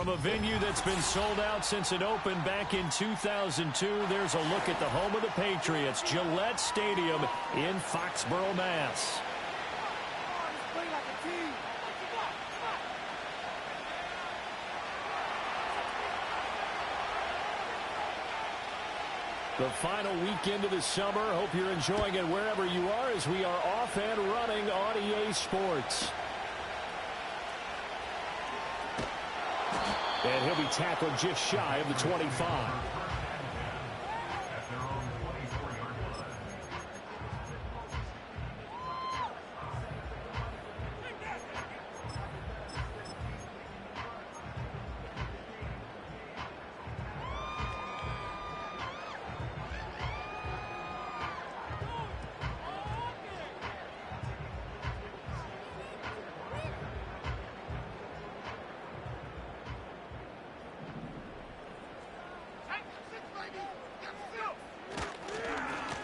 From a venue that's been sold out since it opened back in 2002, there's a look at the home of the Patriots, Gillette Stadium in Foxborough, Mass. The final weekend of the summer. Hope you're enjoying it wherever you are as we are off and running on EA Sports. And he'll be tackled just shy of the 25.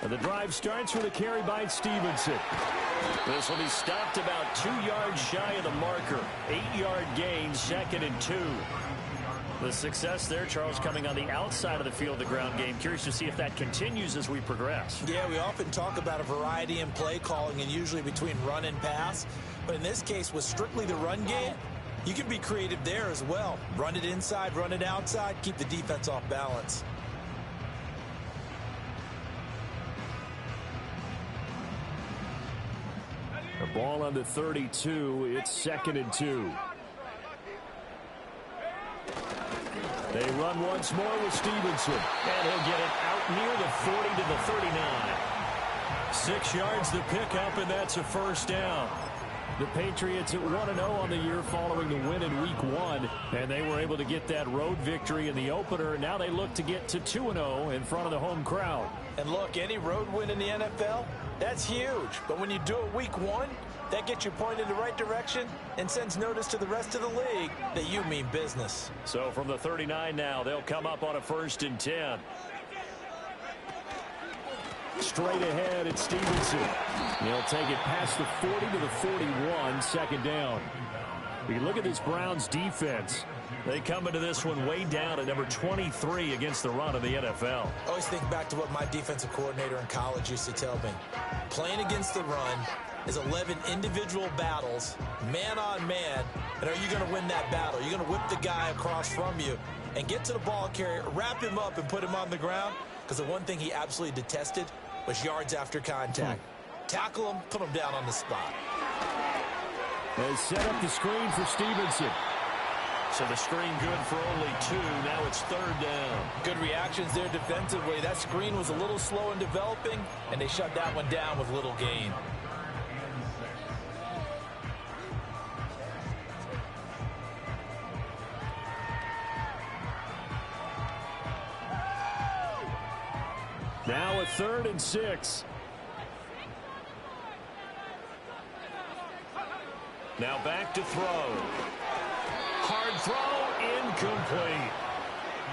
And the drive starts with a carry by Stevenson. This will be stopped about 2 yards shy of the marker. 8-yard gain, 2nd and 2. The success there, Charles, coming on the outside of the field, the ground game. Curious to see if that continues as we progress. Yeah, we often talk about a variety in play calling and usually between run and pass. But in this case, with strictly the run game, you can be creative there as well. Run it inside, run it outside, keep the defense off balance. The ball on the 32. It's 2nd and 2. They run once more with Stevenson. And he'll get it out near the 40 to the 39. 6 yards to pick up, and that's a first down. The Patriots at 1-0 on the year following the win in Week 1. And they were able to get that road victory in the opener. Now they look to get to 2-0 in front of the home crowd. And look, any road win in the NFL, that's huge. But when you do it Week 1, that gets you pointed in the right direction and sends notice to the rest of the league that you mean business. So from the 39 now, they'll come up on a 1st and 10. Straight ahead, it's Stevenson. He'll take it past the 40 to the 41, 2nd down. You look at this Browns defense. They come into this one way down at number 23 against the run of the NFL. I always think back to what my defensive coordinator in college used to tell me. Playing against the run is 11 individual battles, man on man. And are you going to win that battle? You're going to whip the guy across from you and get to the ball carrier, wrap him up, and put him on the ground. Because the one thing he absolutely detested was yards after contact. Tackle him, put him down on the spot. They set up the screen for Stevenson. So the screen good for only 2. Now it's 3rd down. Good reactions there defensively. That screen was a little slow in developing, and they shut that one down with little gain. Now a 3rd and 6. Now back to throw. Hard throw, incomplete.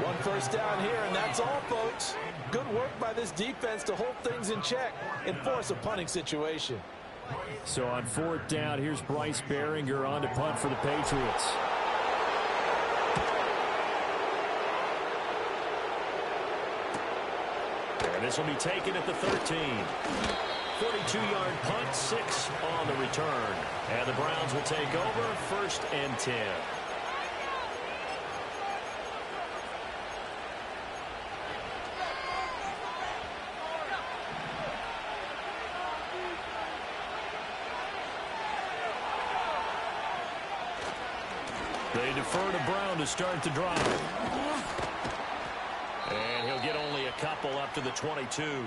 One first down here, and that's all, folks. Good work by this defense to hold things in check and force a punting situation. So on 4th down, here's Bryce Behringer on to punt for the Patriots. And this will be taken at the 13. 42-yard punt, 6 on the return. And the Browns will take over, 1st and 10. They defer to Brown to start the drive. And he'll get only a couple up to the 22.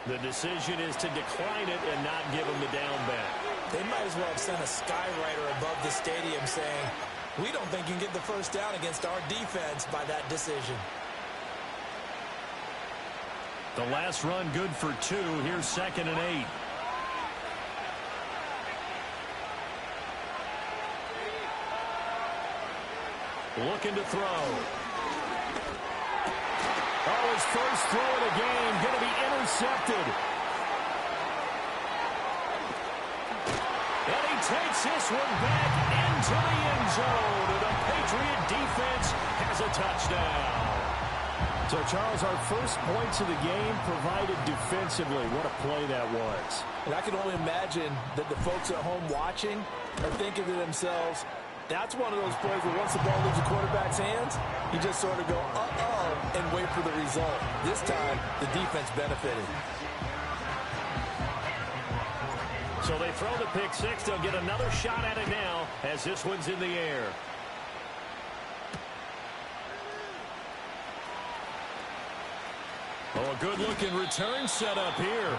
The decision is to decline it and not give him the down back. They might as well have sent a skywriter above the stadium saying, we don't think you can get the first down against our defense by that decision. The last run good for 2. Here's 2nd and 8. Looking to throw. Oh, his first throw of the game going to be intercepted. And he takes this one back into the end zone. And the Patriot defense has a touchdown. So, Charles, our first points of the game provided defensively. What a play that was. And I can only imagine that the folks at home watching are thinking to themselves, that's one of those plays where once the ball leaves the quarterback's hands, you just sort of go, uh-oh, and wait for the result. This time, the defense benefited. So they throw the pick six. They'll get another shot at it now as this one's in the air. Oh, a good-looking return set up here.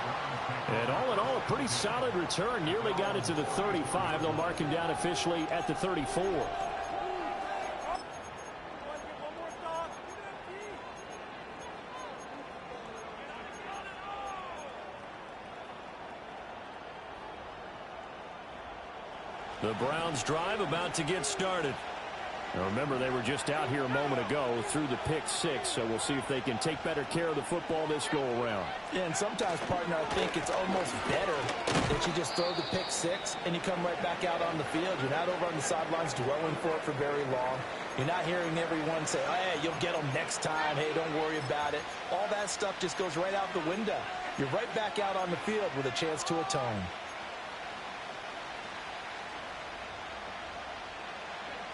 And all in all, a pretty solid return. Nearly got it to the 35. They'll mark him down officially at the 34. The Browns drive about to get started. Now remember, they were just out here a moment ago through the pick six, so we'll see if they can take better care of the football this go-around. Yeah, and sometimes, partner, I think it's almost better that you just throw the pick six and you come right back out on the field. You're not over on the sidelines dwelling for it for very long. You're not hearing everyone say, oh, hey, you'll get them next time. Hey, don't worry about it. All that stuff just goes right out the window. You're right back out on the field with a chance to atone.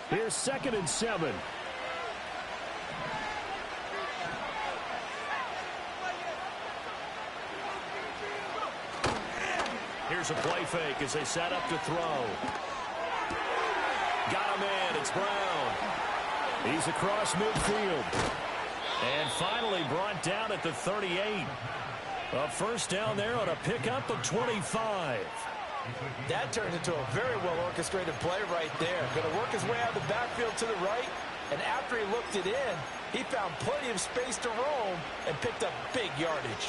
Here's 2nd and 7. Here's a play fake as they set up to throw. Got a man. It's Brown. He's across midfield. And finally brought down at the 38. A first down there on a pickup of 25. That turns into a very well-orchestrated play right there. Going to work his way out of the backfield to the right, and after he looked it in, he found plenty of space to roam and picked up big yardage.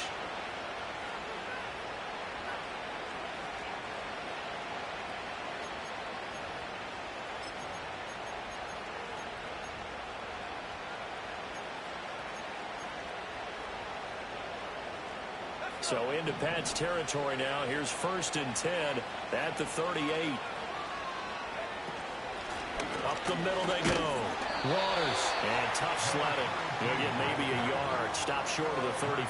So into Pat's territory now. Here's 1st and 10 at the 38. Up the middle they go. Waters. And tough sledding. He'll get maybe a yard. Stop short of the 35.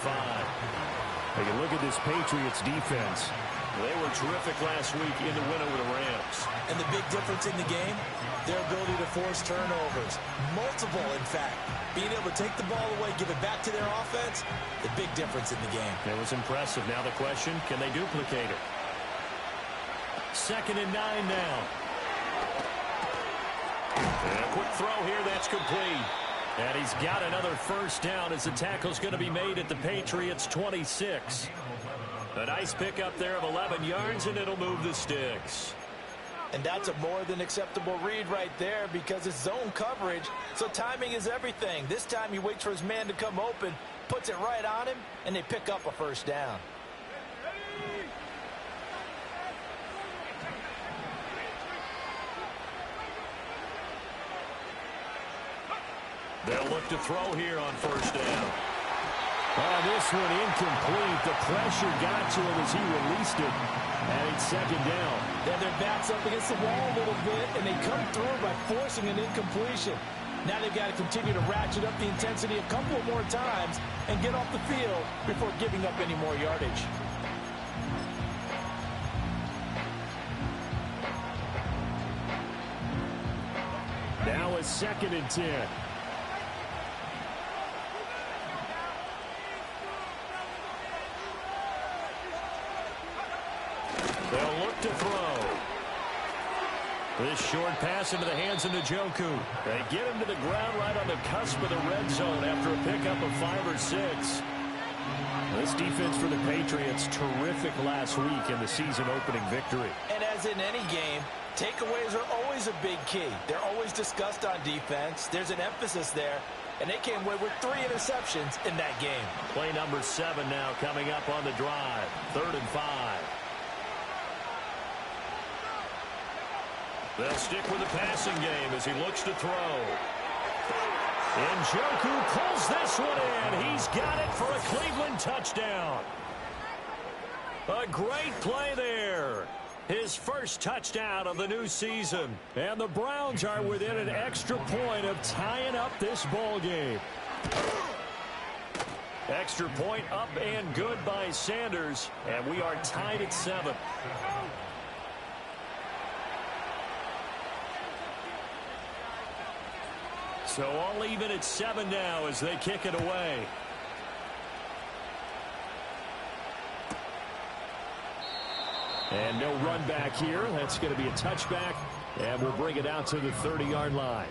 Take a look at this Patriots defense. They were terrific last week in the win over the Rams. And the big difference in the game, their ability to force turnovers. Multiple, in fact. Being able to take the ball away, give it back to their offense, the big difference in the game. It was impressive. Now the question, can they duplicate it? 2nd and 9 now. And a quick throw here, that's complete. And he's got another first down as the tackle's going to be made at the Patriots' 26. A nice pickup there of 11 yards, and it'll move the sticks. And that's a more than acceptable read right there because it's zone coverage, so timing is everything. This time he waits for his man to come open, puts it right on him, and they pick up a first down. They'll look to throw here on first down. Oh, this one incomplete. The pressure got to him as he released it. And it's 2nd down. Then their back's up against the wall a little bit, and they come through by forcing an incompletion. Now they've got to continue to ratchet up the intensity a couple of more times and get off the field before giving up any more yardage. Now it's 2nd and 10. They'll look to throw. This short pass into the hands of Njoku. They get him to the ground right on the cusp of the red zone after a pickup of 5 or 6. This defense for the Patriots, terrific last week in the season-opening victory. And as in any game, takeaways are always a big key. They're always discussed on defense. There's an emphasis there. And they came away with 3 interceptions in that game. Play number 7 now coming up on the drive. 3rd and 5. They'll stick with the passing game as he looks to throw. Njoku pulls this one in. He's got it for a Cleveland touchdown. A great play there. His first touchdown of the new season. And the Browns are within an extra point of tying up this ball game. Extra point up and good by Sanders. And we are tied at 7. So all even at 7 now as they kick it away. And no run back here. That's going to be a touchback. And we'll bring it out to the 30-yard line.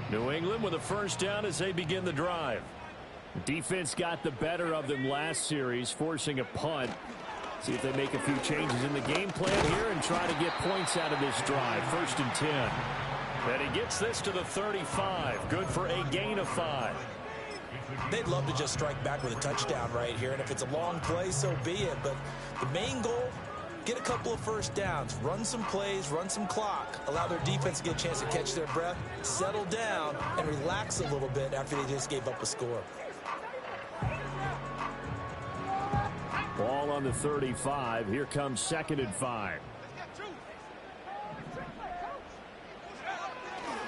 New England with a first down as they begin the drive. Defense got the better of them last series, forcing a punt. See if they make a few changes in the game plan here and try to get points out of this drive. 1st and 10. And he gets this to the 35. Good for a gain of 5. They'd love to just strike back with a touchdown right here, and if it's a long play, so be it. But the main goal, get a couple of first downs, run some plays, run some clock, allow their defense to get a chance to catch their breath, settle down, and relax a little bit after they just gave up a score. Ball on the 35. Here comes 2nd and 5.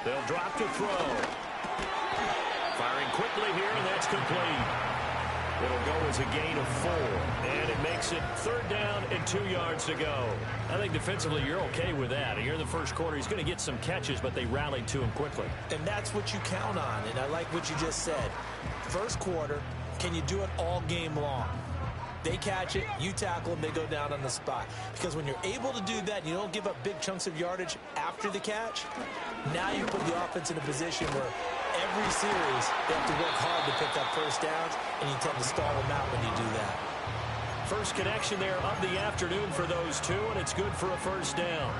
They'll drop to throw. Firing quickly here, and that's complete. It'll go as a gain of 4. And it makes it 3rd down and 2 yards to go. I think defensively you're okay with that. Here in the first quarter, he's going to get some catches, but they rallied to him quickly. And that's what you count on, and I like what you just said. First quarter, can you do it all game long? They catch it, you tackle them, they go down on the spot. Because when you're able to do that, you don't give up big chunks of yardage after the catch, now you put the offense in a position where every series they have to work hard to pick up first downs, and you tend to stall them out when you do that. First connection there of the afternoon for those two, and it's good for a first down.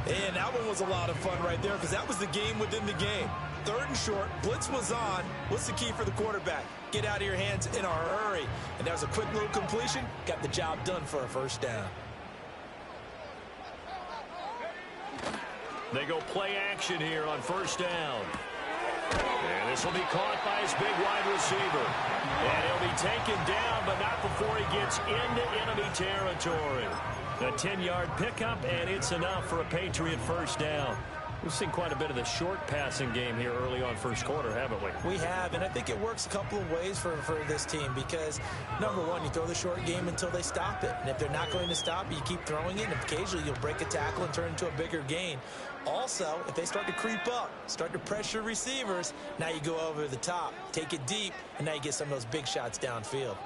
And that one was a lot of fun right there because that was the game within the game. 3rd and short, blitz was on. What's the key for the quarterback? Get out of your hands in a hurry. And that was a quick little completion. Got the job done for a first down. They go play action here on first down. And this will be caught by his big wide receiver. And he'll be taken down, but not before he gets into enemy territory. A 10-yard pickup, and it's enough for a Patriot first down. We've seen quite a bit of the short passing game here early on first quarter, haven't we? We have, and I think it works a couple of ways for this team because, number one, you throw the short game until they stop it. And if they're not going to stop it, you keep throwing it, and occasionally you'll break a tackle and turn it into a bigger gain. Also, if they start to creep up, start to pressure receivers, now you go over the top, take it deep, and now you get some of those big shots downfield.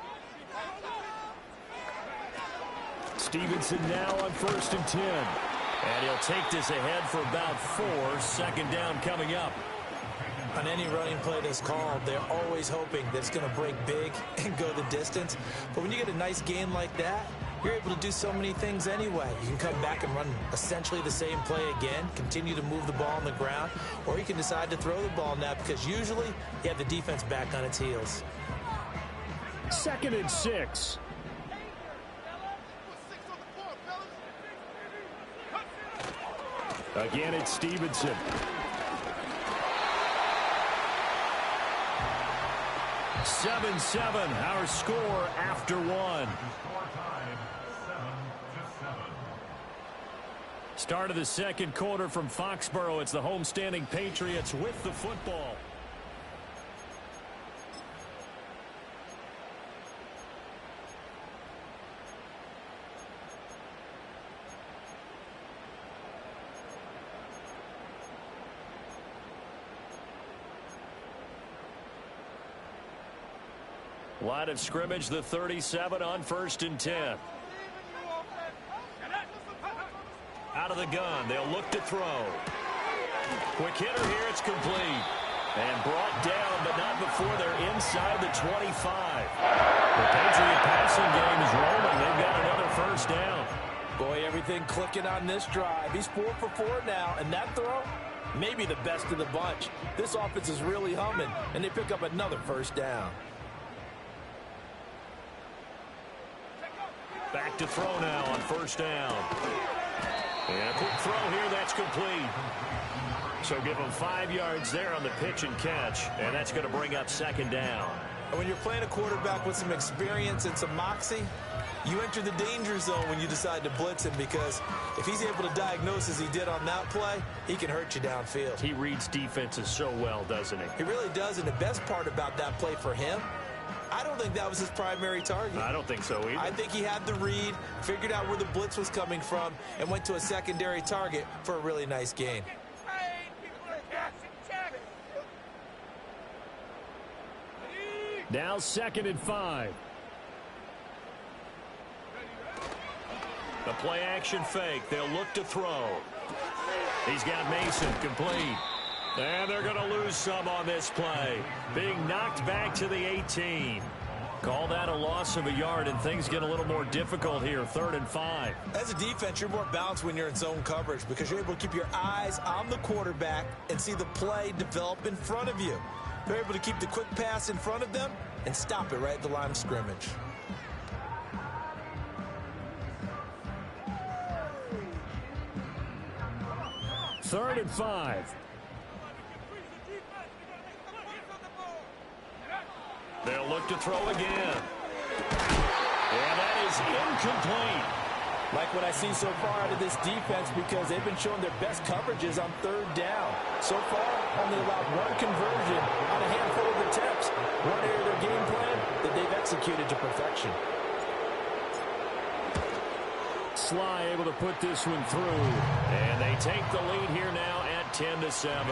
Stevenson now on 1st and 10. And he'll take this ahead for about 4. 2nd down coming up. On any running play that's called, they're always hoping that it's going to break big and go the distance. But when you get a nice gain like that, you're able to do so many things anyway. You can come back and run essentially the same play again, continue to move the ball on the ground, or you can decide to throw the ball now because usually you have the defense back on its heels. 2nd and 6. Again, it's Stevenson. Seven, our score after 1. Start of the second quarter from Foxborough. It's the homestanding Patriots with the football. Line of scrimmage, the 37 on 1st and 10. Out of the gun, they'll look to throw. Quick hitter here, it's complete. And brought down, but not before they're inside the 25. The Patriot passing game is rolling. They've got another first down. Boy, everything clicking on this drive. He's 4 for 4 now, and that throw, maybe the best of the bunch. This offense is really humming, and they pick up another first down. Back to throw now on first down. And a quick throw here, that's complete. So give them 5 yards there on the pitch and catch, and that's going to bring up second down. And when you're playing a quarterback with some experience and some moxie, you enter the danger zone when you decide to blitz him, because if he's able to diagnose as he did on that play, he can hurt you downfield. He reads defenses so well, doesn't he? He really does, and the best part about that play for him, I don't think that was his primary target. I don't think so either. I think he had the read, figured out where the blitz was coming from, and went to a secondary target for a really nice gain. Now 2nd and 5. The play action fake. They'll look to throw. He's got Mason complete. And they're going to lose some on this play. Being knocked back to the 18. Call that a loss of a yard, and things get a little more difficult here. 3rd and 5. As a defense, you're more balanced when you're in zone coverage because you're able to keep your eyes on the quarterback and see the play develop in front of you. They're able to keep the quick pass in front of them and stop it right at the line of scrimmage. Third and 5. They'll look to throw again. And that is incomplete. Like what I see so far out of this defense, because they've been showing their best coverages on 3rd down. So far, only allowed 1 conversion on a handful of attempts. One area of their game plan that they've executed to perfection. Sly able to put this one through. And they take the lead here now at 10-7.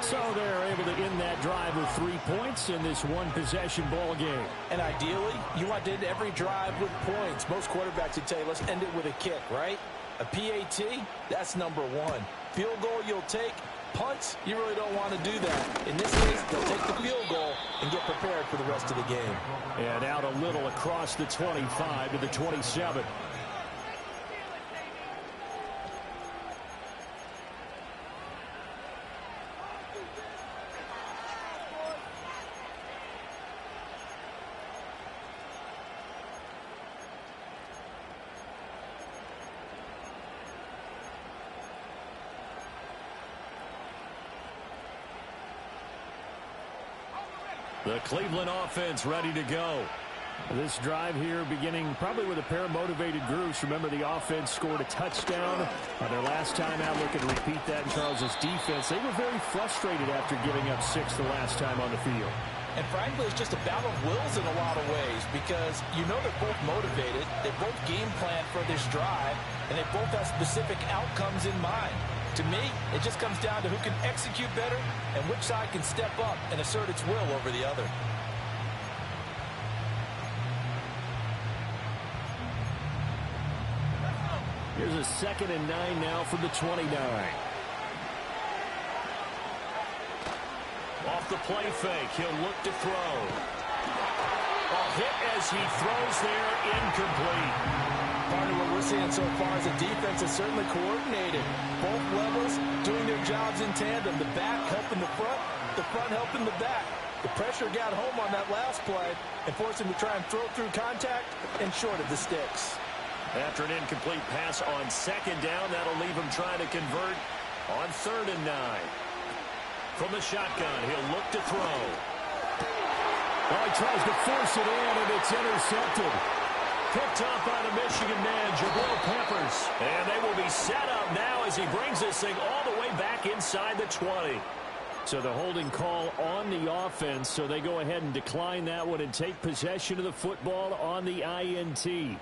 So they're able to end that drive with 3 points in this one-possession ball game. And ideally, you want to end every drive with points. Most quarterbacks would tell you, let's end it with a kick, right? A PAT, that's number 1. Field goal you'll take. Punts, you really don't want to do that. In this case, they'll take the field goal and get prepared for the rest of the game. And out a little across the 25 to the 27. The Cleveland offense ready to go. This drive here beginning probably with a pair of motivated groups. Remember, the offense scored a touchdown on their last time out. Looking to repeat that in Charles' defense. They were very frustrated after giving up 6 the last time on the field. And frankly, it's just a battle of wills in a lot of ways, because you know they're both motivated. They both game plan for this drive, and they both have specific outcomes in mind. To me, it just comes down to who can execute better and which side can step up and assert its will over the other. Here's a 2nd and 9 now from the 29. Off the play fake, he'll look to throw. A hit as he throws there, incomplete. Part of what we're seeing so far as a defense is certainly coordinated. Both levels doing their jobs in tandem. The back helping the front helping the back. The pressure got home on that last play and forced him to try and throw through contact and short of the sticks. After an incomplete pass on 2nd down, that'll leave him trying to convert on 3rd and 9. From the shotgun, he'll look to throw. Well, he tries to force it in, and it's intercepted. Picked off by the Michigan man, Jabril Peppers. And they will be set up now as he brings this thing all the way back inside the 20. So the holding call on the offense, so they go ahead and decline that one and take possession of the football on the INT.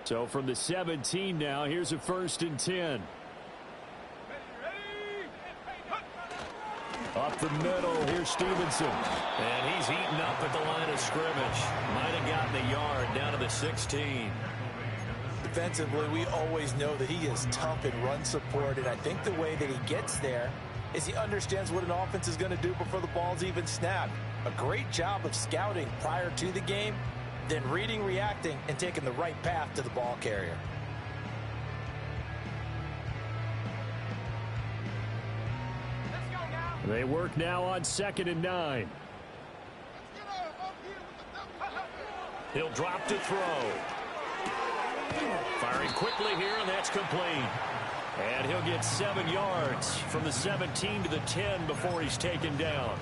So from the 17 now, here's a 1st and 10. Up the middle, here's Stevenson. And he's eaten up at the line of scrimmage. Might have gotten a yard down to the 16. Defensively, we always know that he is tough in run support, and I think the way that he gets there is he understands what an offense is going to do before the ball's even snapped. A great job of scouting prior to the game. then reading, reacting, and taking the right path to the ball carrier. They work now on 2nd and 9. He'll drop to throw. Firing quickly here, and that's complete. And he'll get 7 yards from the 17 to the 10 before he's taken down.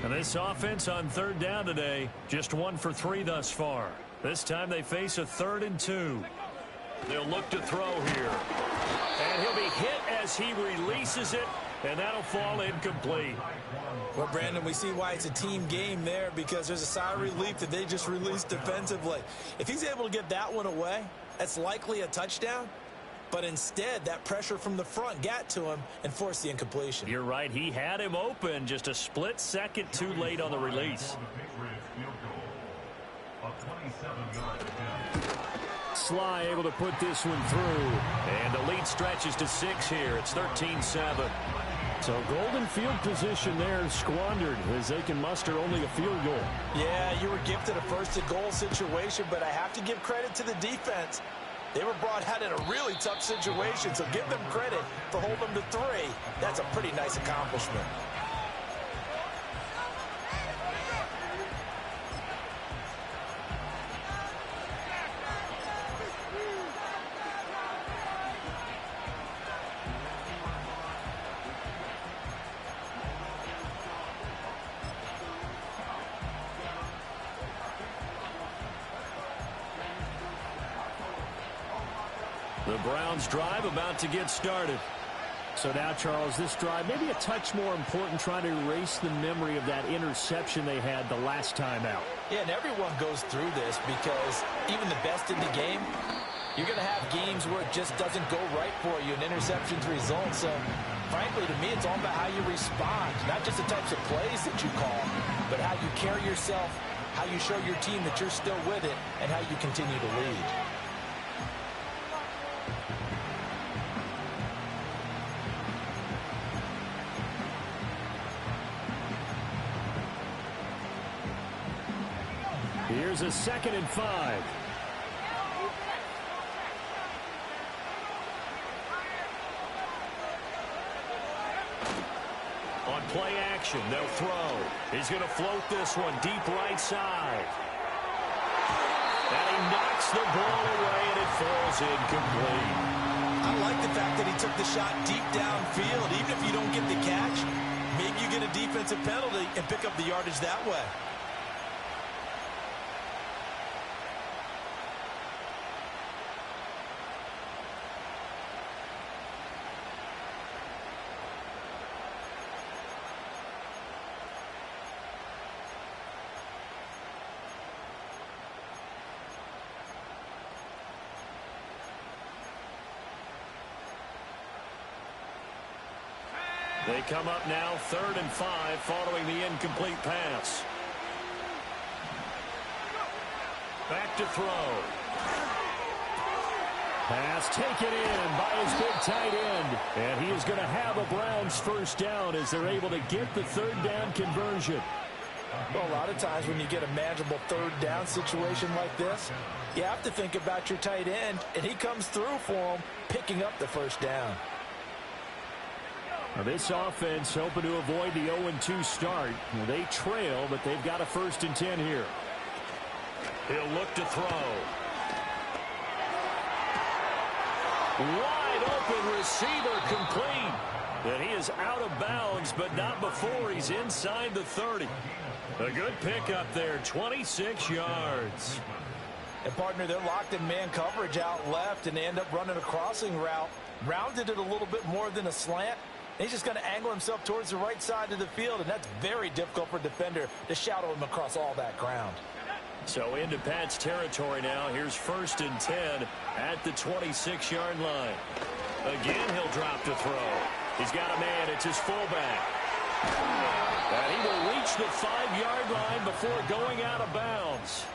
And this offense on 3rd down today, just 1 for 3 thus far. This time they face a 3rd and 2. They'll look to throw here. And he'll be hit as he releases it, and that'll fall incomplete. Well, Brandon, we see why it's a team game there, because there's a sigh of relief that they just released defensively. If he's able to get that one away, that's likely a touchdown. But instead, that pressure from the front got to him and forced the incompletion. You're right. He had him open, just a split second too late on the release. Sly able to put this one through. And the lead stretches to 6 here. It's 13-7. So golden field position there squandered as they can muster only a field goal. Yeah, you were gifted a first-and-goal situation, but I have to give credit to the defense. They were brought out in a really tough situation, so give them credit for holding them to 3. That's a pretty nice accomplishment. The Browns drive about to get started. So now, Charles, this drive maybe a touch more important, trying to erase the memory of that interception they had the last time out. Yeah, and everyone goes through this because even the best in the game, you're going to have games where it just doesn't go right for you, and interceptions result. So, frankly, to me, it's all about how you respond, not just the types of plays that you call, but how you carry yourself, how you show your team that you're still with it, and how you continue to lead. Here's a 2nd and 5. On play action, they'll throw. He's going to float this one deep right side. And he knocks the ball away, and it falls incomplete. I like the fact that he took the shot deep downfield. Even if you don't get the catch, maybe you get a defensive penalty and pick up the yardage that way. They come up now 3rd and 5 following the incomplete pass. Back to throw. Pass taken in by his big tight end. And he is going to have a Browns first down as they're able to get the 3rd down conversion. Well, a lot of times when you get a manageable 3rd down situation like this, you have to think about your tight end, and he comes through for him, picking up the first down. Now this offense hoping to avoid the 0-2 start. They trail, but they've got a 1st and 10 here. He'll look to throw. Wide open receiver complete. And he is out of bounds, but not before he's inside the 30. A good pickup there, 26 yards. And, partner, they're locked in man coverage out left, and they end up running a crossing route. Rounded it a little bit more than a slant. He's just going to angle himself towards the right side of the field, and that's very difficult for a defender to shadow him across all that ground. So into Pat's territory now. Here's 1st and 10 at the 26-yard line. Again, he'll drop to throw. He's got a man. It's his fullback. And he will reach the 5-yard line before going out of bounds.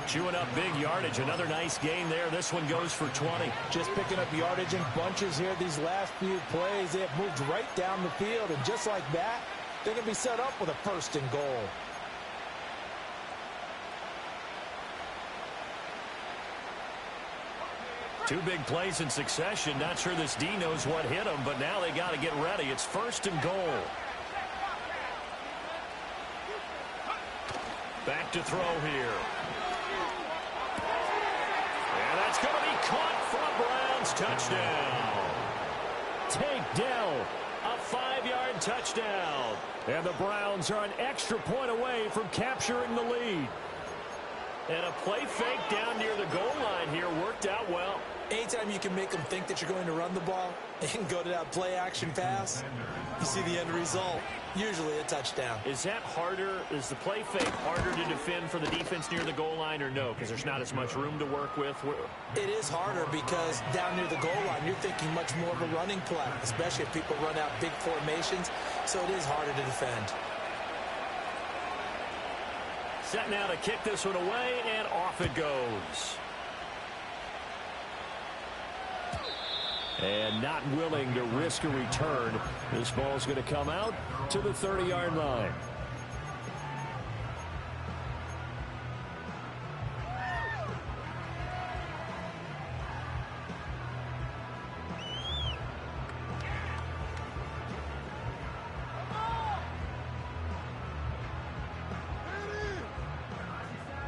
Chewing up big yardage. Another nice gain there. This one goes for 20. Just picking up yardage in bunches here these last few plays. They have moved right down the field, and just like that, they're going to be set up with a 1st and goal. Two big plays in succession. Not sure this D knows what hit him, but now they got to get ready. It's 1st and goal. Back to throw here. And that's going to be caught for a Browns touchdown. Take down. A 5-yard touchdown. And the Browns are an extra point away from capturing the lead. And a play fake down near the goal line here worked out well. Anytime you can make them think that you're going to run the ball and go to that play action pass, you see the end result, usually a touchdown. Is that harder? Is the play fake harder to defend for the defense near the goal line, or no? Because there's not as much room to work with. It is harder because down near the goal line, you're thinking much more of a running play, especially if people run out big formations. So it is harder to defend. Set now to kick this one away, and off it goes. And not willing to risk a return. This ball's going to come out to the 30-yard line.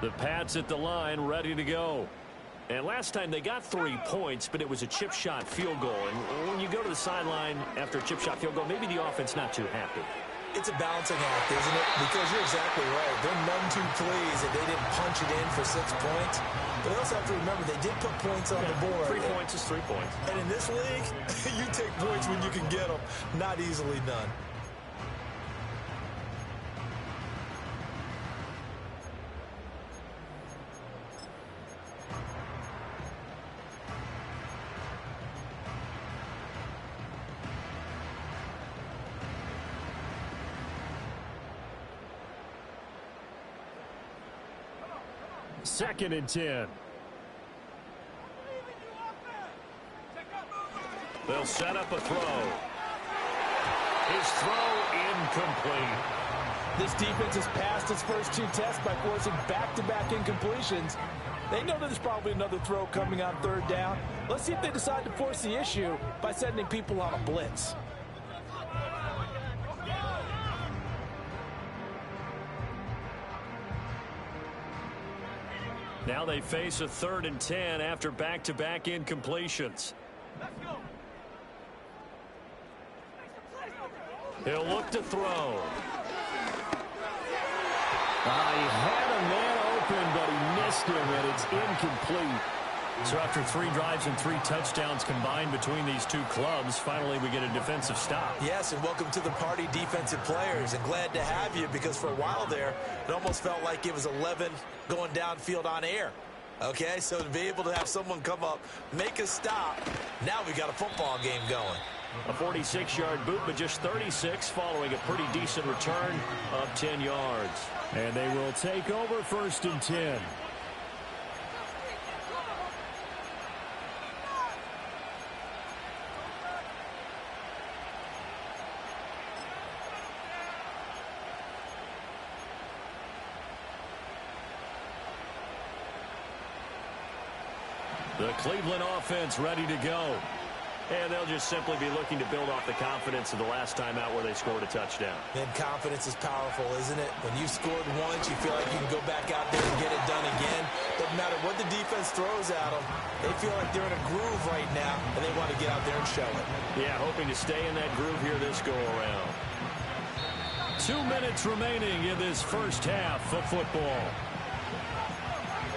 The Pats at the line, ready to go. And last time they got 3 points, but it was a chip shot field goal. And when you go to the sideline after a chip shot field goal, maybe the offense not too happy. It's a balancing act, isn't it? Because you're exactly right. They're none too pleased that they didn't punch it in for 6 points. But they also have to remember they did put points on the board. 3 points is 3 points. And in this league, you take points when you can get them. Not easily done. Second and 10. They'll set up a throw. His throw incomplete. This defense has passed its first 2 tests by forcing back-to-back incompletions. They know there's probably another throw coming on 3rd down. Let's see if they decide to force the issue by sending people on a blitz. Now they face a 3rd and 10 after back-to-back incompletions. He'll look to throw. He had a man open, but he missed him, and it's incomplete. So after 3 drives and 3 touchdowns combined between these two clubs, finally we get a defensive stop. Yes, and welcome to the party, defensive players. And glad to have you, because for a while there, it almost felt like it was 11 going downfield on air. Okay, so to be able to have someone come up, make a stop, now we got a football game going. A 46-yard boot, but just 36 following a pretty decent return of 10 yards. And they will take over 1st and 10. The Cleveland offense ready to go. And they'll just simply be looking to build off the confidence of the last time out where they scored a touchdown. And confidence is powerful, isn't it? When you scored once, you feel like you can go back out there and get it done again. Doesn't matter what the defense throws at them. They feel like they're in a groove right now, and they want to get out there and show it. Yeah, hoping to stay in that groove here this go-around. 2 minutes remaining in this first half of football.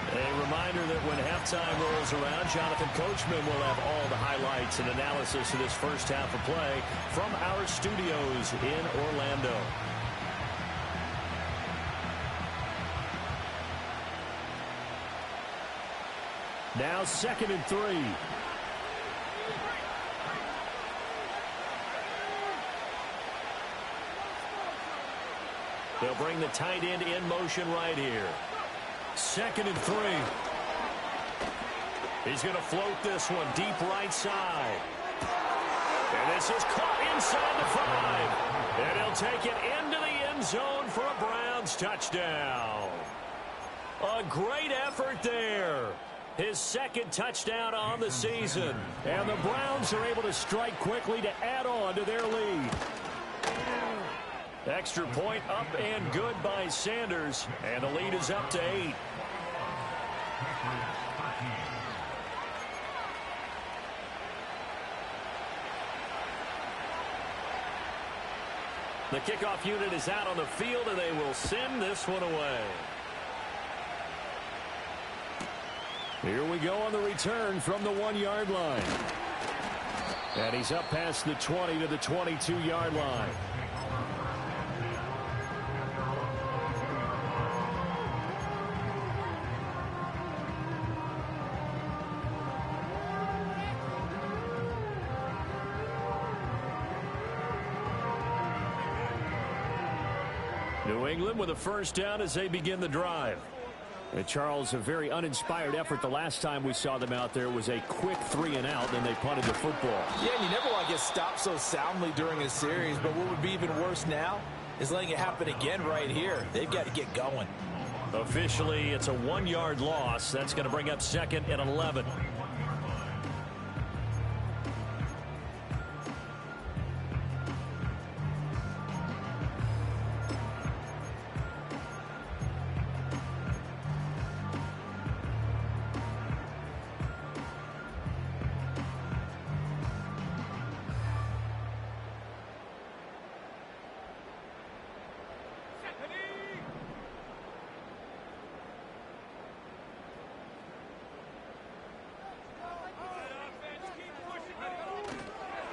A reminder that when halftime rolls around, Jonathan Coachman will have all the highlights and analysis of this first half of play from our studios in Orlando. Now 2nd and 3. They'll bring the tight end in motion right here. 2nd and 3. He's going to float this one deep right side. And this is caught inside the 5. And he'll take it into the end zone for a Browns touchdown. A great effort there. His 2nd touchdown on the season. And the Browns are able to strike quickly to add on to their lead. Extra point up and good by Sanders. And the lead is up to 8. The kickoff unit is out on the field, and they will send this one away. Here we go on the return from the 1-yard line. And he's up past the 20 to the 22-yard line. New England with a first down as they begin the drive. And Charles, a very uninspired effort. The last time we saw them out there was a quick 3-and-out, then they punted the football. Yeah, and you never want to get stopped so soundly during a series, but what would be even worse now is letting it happen again right here. They've got to get going. Officially, it's a 1-yard loss. That's going to bring up 2nd and 11.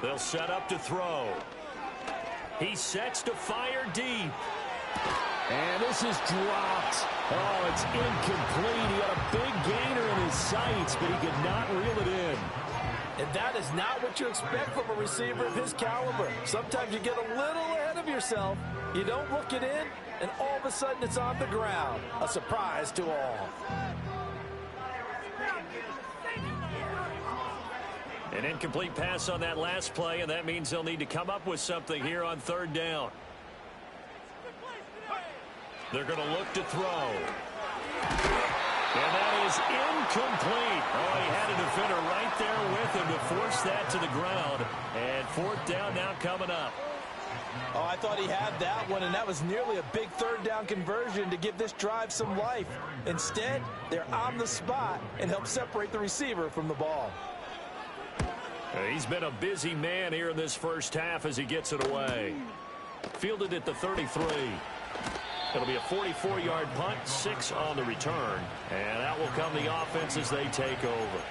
They'll set up to throw. He sets to fire deep. And this is dropped. Oh, it's incomplete. He had a big gainer in his sights, but he could not reel it in. And that is not what you expect from a receiver of his caliber. Sometimes you get a little ahead of yourself. You don't look it in, and all of a sudden it's on the ground. A surprise to all. An incomplete pass on that last play, and that means they'll need to come up with something here on 3rd down. They're going to look to throw. And that is incomplete. Oh, he had a defender right there with him to force that to the ground. And 4th down now coming up. Oh, I thought he had that one, and that was nearly a big 3rd down conversion to give this drive some life. Instead, they're on the spot and help separate the receiver from the ball. He's been a busy man here in this first half as he gets it away. Fielded at the 33. It'll be a 44-yard punt, 6 on the return. And out will come the offense as they take over.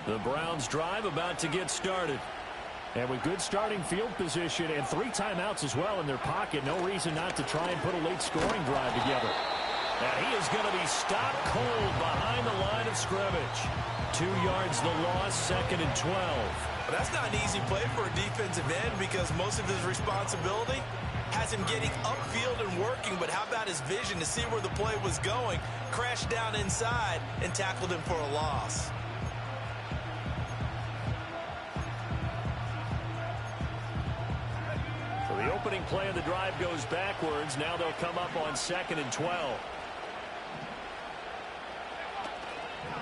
The Browns drive about to get started. And with good starting field position and 3 timeouts as well in their pocket, no reason not to try and put a late scoring drive together. And he is going to be stopped cold behind the line of scrimmage. 2 yards the loss, 2nd and 12. But that's not an easy play for a defensive end because most of his responsibility has him getting upfield and working. But how about his vision to see where the play was going, crashed down inside, and tackled him for a loss. The opening play of the drive goes backwards. Now they'll come up on 2nd and 12.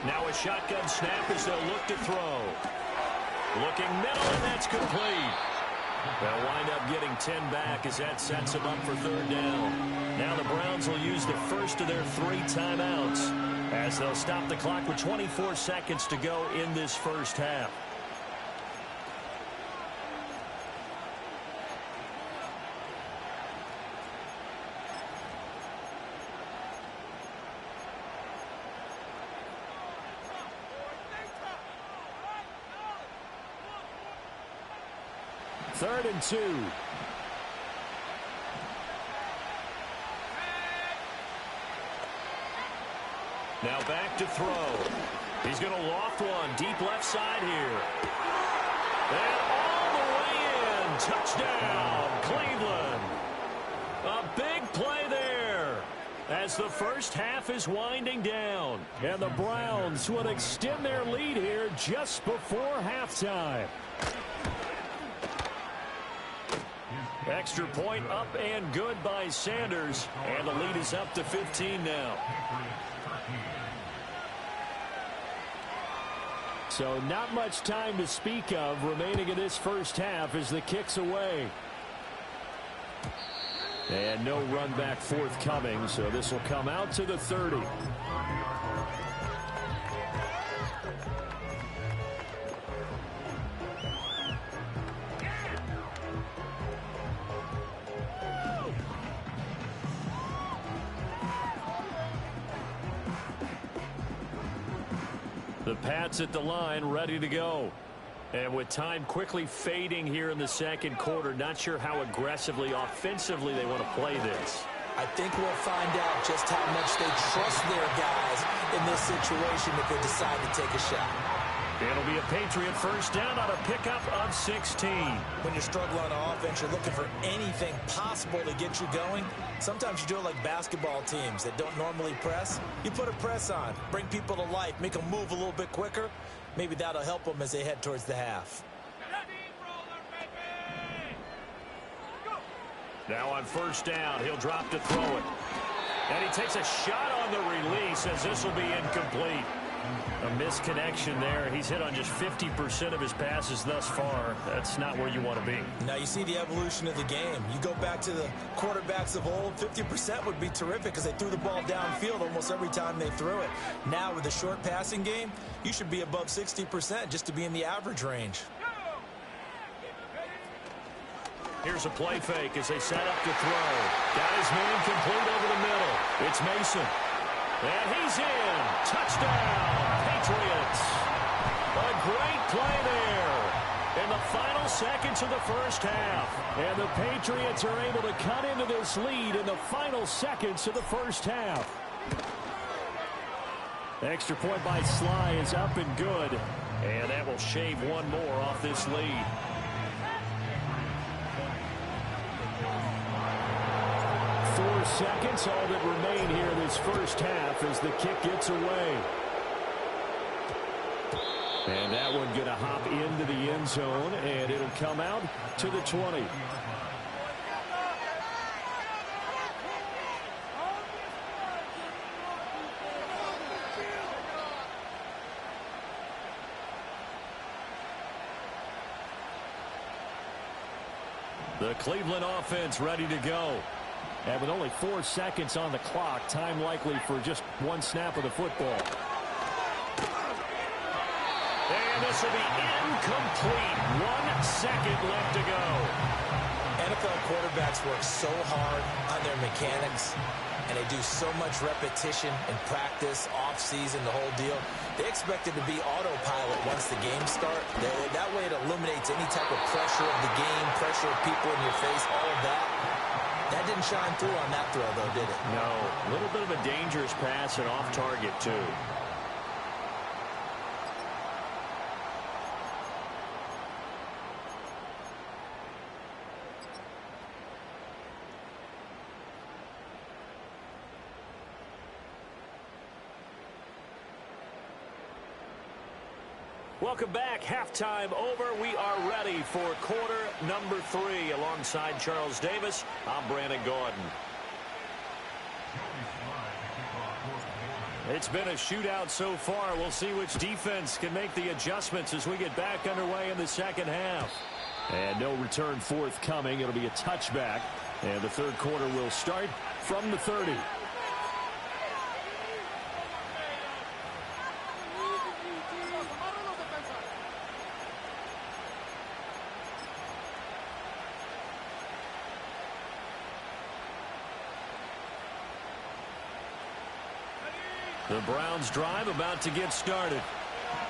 Now a shotgun snap as they'll look to throw. Looking middle, and that's complete. They'll wind up getting 10 back as that sets them up for 3rd down. Now the Browns will use the first of their 3 timeouts as they'll stop the clock with 24 seconds to go in this first half. 3rd and 2. Now back to throw. He's going to loft one deep left side here. And all the way in. Touchdown, Cleveland. A big play there as the first half is winding down. And the Browns would extend their lead here just before halftime. Extra point up and good by Sanders. And the lead is up to 15 now. So not much time to speak of remaining in this first half as the kick's away. And no run back forthcoming, so this will come out to the 30. The Pats at the line, ready to go. And with time quickly fading here in the second quarter, not sure how aggressively, offensively they want to play this. I think we'll find out just how much they trust their guys in this situation if they decide to take a shot. It'll be a Patriot first down on a pickup of 16. When you're struggling on offense, you're looking for anything possible to get you going. Sometimes you do it like basketball teams that don't normally press. You put a press on, bring people to life, make them move a little bit quicker. Maybe that'll help them as they head towards the half. Now on first down, he'll drop to throw it. And he takes a shot on the release as this will be incomplete. A misconnection there. He's hit on just 50% of his passes thus far. That's not where you want to be. Now you see the evolution of the game. You go back to the quarterbacks of old, 50% would be terrific because they threw the ball downfield almost every time they threw it. Now with the short passing game, you should be above 60% just to be in the average range. Here's a play fake as they set up to throw. Got his man complete over the middle. It's Mason. And he's in. Touchdown, Patriots. A great play there in the final seconds of the first half. And the Patriots are able to cut into this lead in the final seconds of the first half. Extra point by Sly is up and good. And that will shave one more off this lead. Seconds, all that remain here in this first half as the kick gets away. And that one going to hop into the end zone, and it'll come out to the 20. The Cleveland offense ready to go. And with only 4 seconds on the clock, time likely for just one snap of the football. And this will be incomplete. 1 second left to go. NFL quarterbacks work so hard on their mechanics, and they do so much repetition in practice, off-season, the whole deal. They expect it to be autopilot once the game starts. That way it eliminates any type of pressure of the game, pressure of people in your face, all of that. That didn't shine through on that throw, though, did it? No. A little bit of a dangerous pass and off target, too. Welcome back. Halftime over. We are ready for quarter number 3. Alongside Charles Davis, I'm Brandon Gordon. It's been a shootout so far. We'll see which defense can make the adjustments as we get back underway in the second half. And no return forthcoming. It'll be a touchback. And the third quarter will start from the 30. The Browns drive about to get started.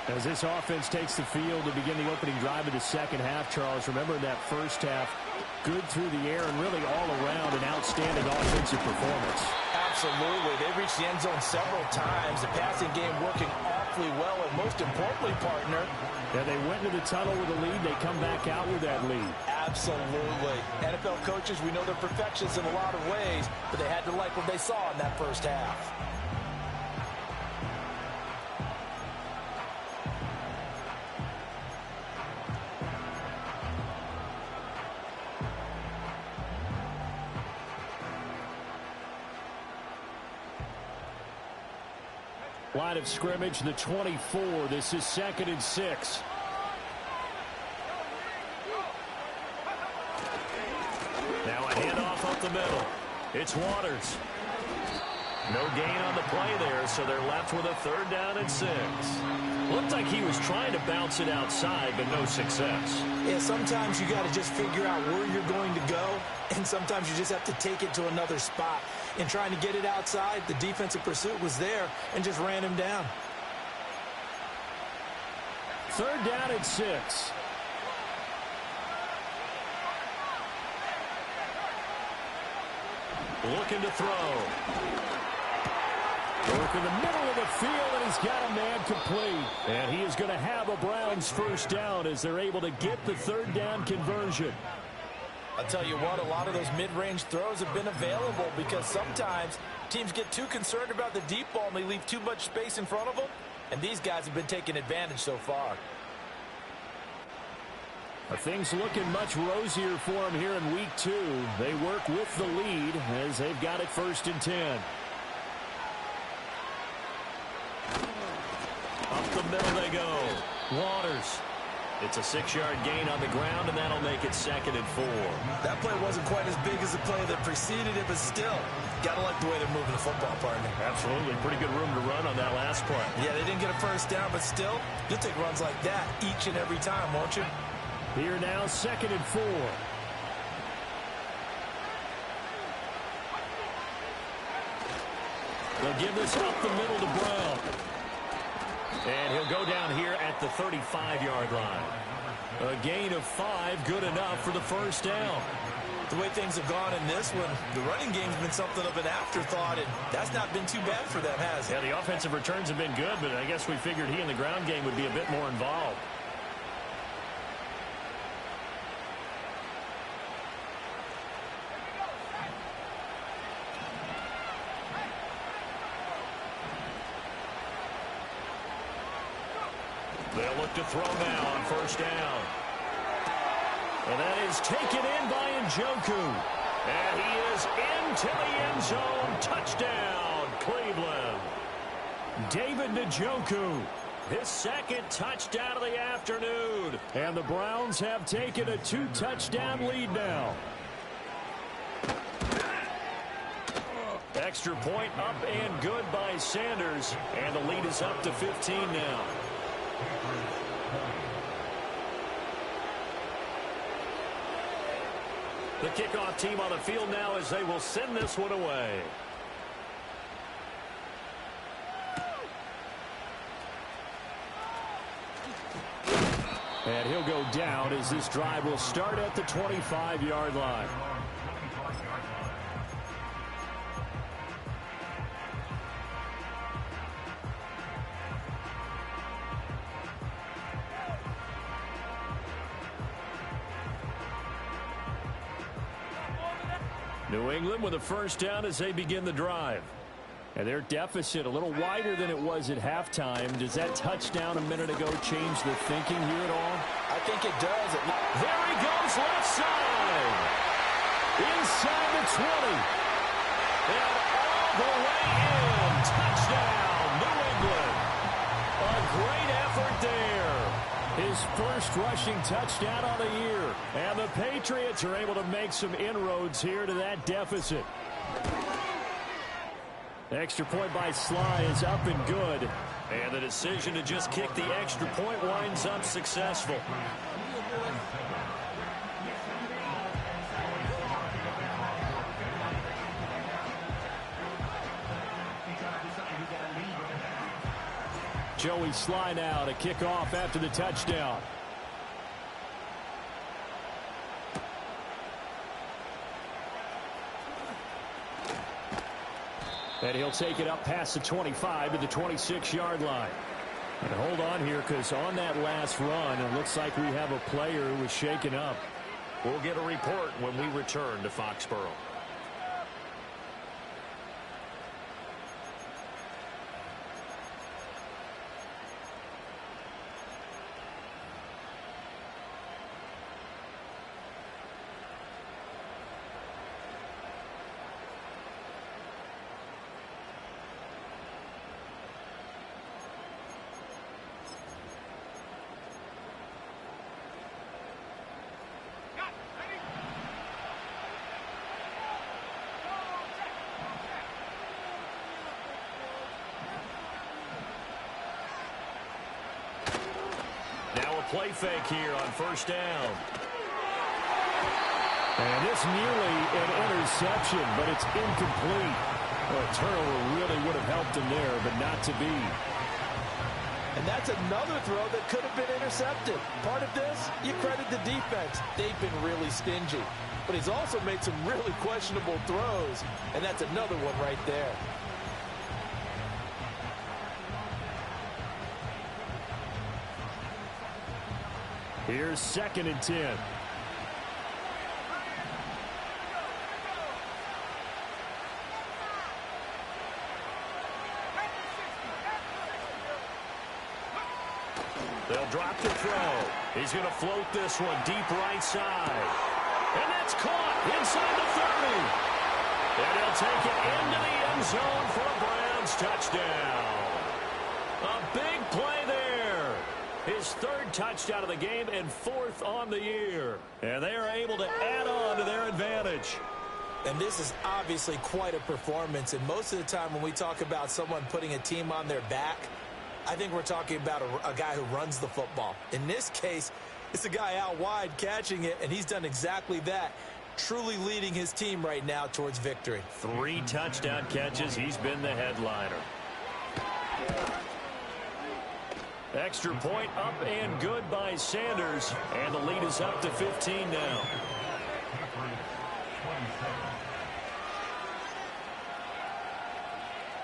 As this offense takes the field to begin the opening drive of the second half, Charles, remember that first half, good through the air and really all around an outstanding offensive performance. Absolutely. They reached the end zone several times. The passing game working awfully well, and most importantly, partner, yeah, they went into the tunnel with a lead. They come back out with that lead. Absolutely. NFL coaches, we know they're perfectionists in a lot of ways, but they had to like what they saw in that first half. Line of scrimmage, the 24. This is 2nd and 6. Now a handoff up the middle. It's Waters. No gain on the play there, so they're left with a 3rd down and 6. Looked like he was trying to bounce it outside, but no success. Yeah, sometimes you got to just figure out where you're going to go, and sometimes you just have to take it to another spot. In trying to get it outside, the defensive pursuit was there and just ran him down. 3rd down and 6. Looking to throw. Work in the middle of the field, and he's got a man complete. And he is going to have a Browns 1st down as they're able to get the 3rd down conversion. I'll tell you what, a lot of those mid-range throws have been available because sometimes teams get too concerned about the deep ball and they leave too much space in front of them. And these guys have been taking advantage so far. Things looking much rosier for them here in week 2. They work with the lead as they've got it 1st and 10. Up the middle they go. Waters. It's a 6-yard gain on the ground, and that'll make it 2nd and 4. That play wasn't quite as big as the play that preceded it, but still, got to like the way they're moving the football, partner. Absolutely. Pretty good room to run on that last play. Yeah, they didn't get a 1st down, but still, you'll take runs like that each and every time, won't you? Here now, 2nd and 4. They'll give this up the middle to Brown. And he'll go down here at the 35-yard line. A gain of 5, good enough for the 1st down. The way things have gone in this one, the running game's been something of an afterthought, and that's not been too bad for them, has it? Yeah, the offensive returns have been good, but I guess we figured he in the ground game would be a bit more involved. They'll look to throw now on 1st down. And that is taken in by Njoku. And he is into the end zone. Touchdown, Cleveland. David Njoku, his 2nd touchdown of the afternoon. And the Browns have taken a 2-touchdown lead now. Extra point up and good by Sanders. And the lead is up to 15 now. The kickoff team on the field now as they will send this one away. And he'll go down as this drive will start at the 25-yard line. New England with a 1st down as they begin the drive. And their deficit a little wider than it was at halftime. Does that touchdown a minute ago change the thinking here at all? I think it does. There he goes left side. Inside the 20. And all the way in. Touchdown, New England. A great effort there. His 1st rushing touchdown on the year. And the Patriots are able to make some inroads here to that deficit. Extra point by Sly is up and good. And the decision to just kick the extra point winds up successful. Joey Sly now to kick off after the touchdown. And he'll take it up past the 25 to the 26-yard line. And hold on here, because on that last run, it looks like we have a player who was shaken up. We'll get a report when we return to Foxborough. Play fake here on first down. And it's nearly an interception, but it's incomplete. Well, a turnover really would have helped him there, but not to be. And that's another throw that could have been intercepted. Part of this, you credit the defense. They've been really stingy. But he's also made some really questionable throws, and that's another one right there. Here's 2nd and 10. They'll drop the throw. He's going to float this one deep right side. And that's caught inside the 30. And he'll take it into the end zone for a Browns touchdown. A big play there. His 3rd touchdown of the game and 4th on the year. And they are able to add on to their advantage. And this is obviously quite a performance. And most of the time when we talk about someone putting a team on their back, I think we're talking about a guy who runs the football. In this case, it's a guy out wide catching it, and he's done exactly that. Truly leading his team right now towards victory. 3 touchdown catches. He's been the headliner. Extra point up and good by Sanders. And the lead is up to 15 now.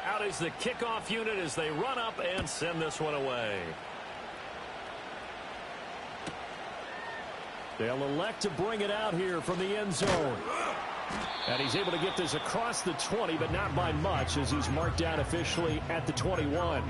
Out is the kickoff unit as they run up and send this one away. They'll elect to bring it out here from the end zone. And he's able to get this across the 20, but not by much, as he's marked down officially at the 21.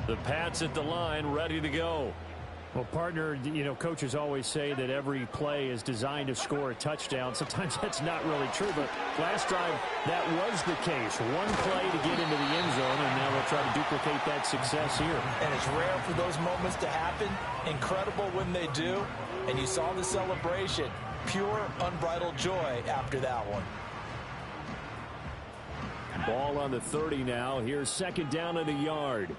The Pats at the line, ready to go. Well, partner, you know, coaches always say that every play is designed to score a touchdown. Sometimes that's not really true, but last drive, that was the case. One play to get into the end zone, and now they'll try to duplicate that success here. And it's rare for those moments to happen. Incredible when they do. And you saw the celebration. Pure, unbridled joy after that one. Ball on the 30 now. Here's 2nd down and a yard.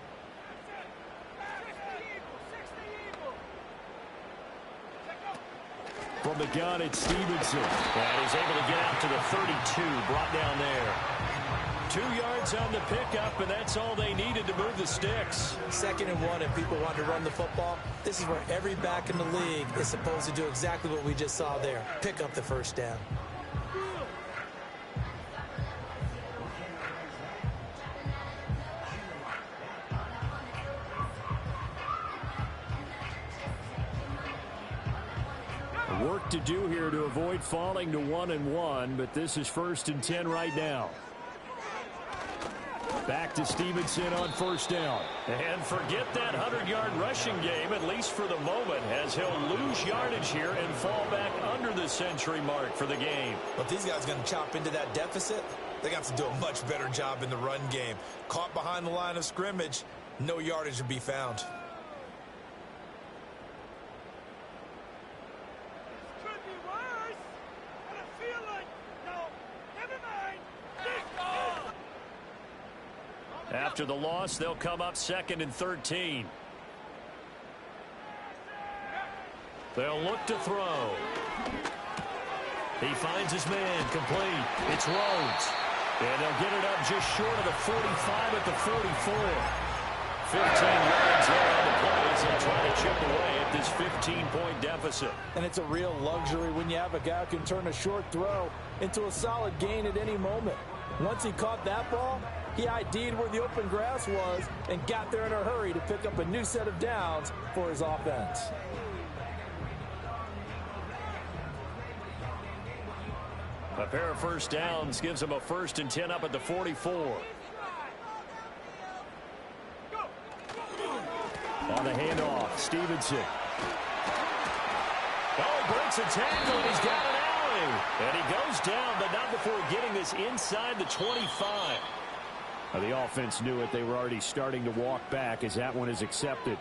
From the gun, it's Stevenson. And he's able to get out to the 32, brought down there. 2 yards on the pickup, and that's all they needed to move the sticks. 2nd and 1, and people want to run the football. This is where every back in the league is supposed to do exactly what we just saw there. Pick up the 1st down. Work to do here to avoid falling to 1-1, but this is 1st and 10 right now. Back to Stevenson on 1st down. And forget that 100-yard rushing game, at least for the moment, as he'll lose yardage here and fall back under the century mark for the game. But these guys are going to chop into that deficit. They got to do a much better job in the run game. Caught behind the line of scrimmage, no yardage to be found. After the loss, they'll come up 2nd and 13. They'll look to throw. He finds his man, complete. It's Rhodes. And they'll get it up just short of the 45 at the 44. 15 yards there on the play as they try to chip away at this 15-point deficit. And it's a real luxury when you have a guy who can turn a short throw into a solid gain at any moment. Once he caught that ball, he ID'd where the open grass was and got there in a hurry to pick up a new set of downs for his offense. A pair of first downs gives him a 1st and 10 up at the 44. On the handoff, Stevenson. Oh, breaks a tackle, and he's got an alley. And he goes down, but not before getting this inside the 25. Well, the offense knew it. They were already starting to walk back as that one is accepted.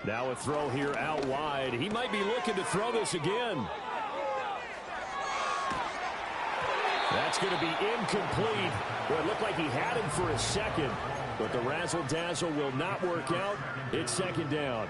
Now a throw here out wide. He might be looking to throw this again. That's going to be incomplete. Well, it looked like he had him for a second, but the razzle-dazzle will not work out. It's 2nd down.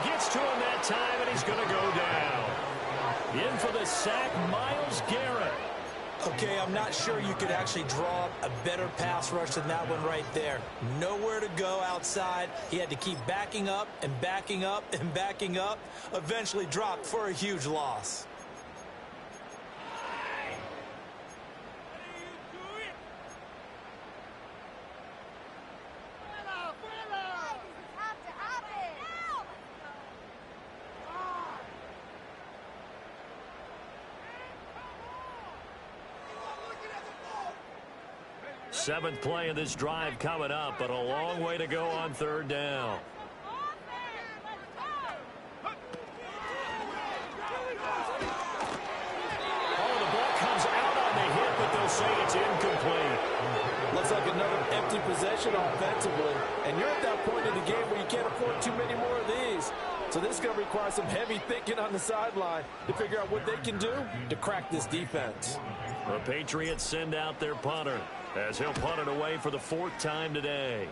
Gets to him that time, and he's going to go down. In for the sack, Myles Garrett. Okay, I'm not sure you could actually draw up a better pass rush than that one right there. Nowhere to go outside. He had to keep backing up and backing up and backing up. Eventually dropped for a huge loss. Seventh play of this drive coming up, but a long way to go on 3rd down. Oh, the ball comes out on the hit, but they'll say it's incomplete. Looks like another empty possession offensively. And you're at that point in the game where you can't afford too many more of these. So this is going to require some heavy thinking on the sideline to figure out what they can do to crack this defense. The Patriots send out their punter as he'll punt it away for the 4th time today.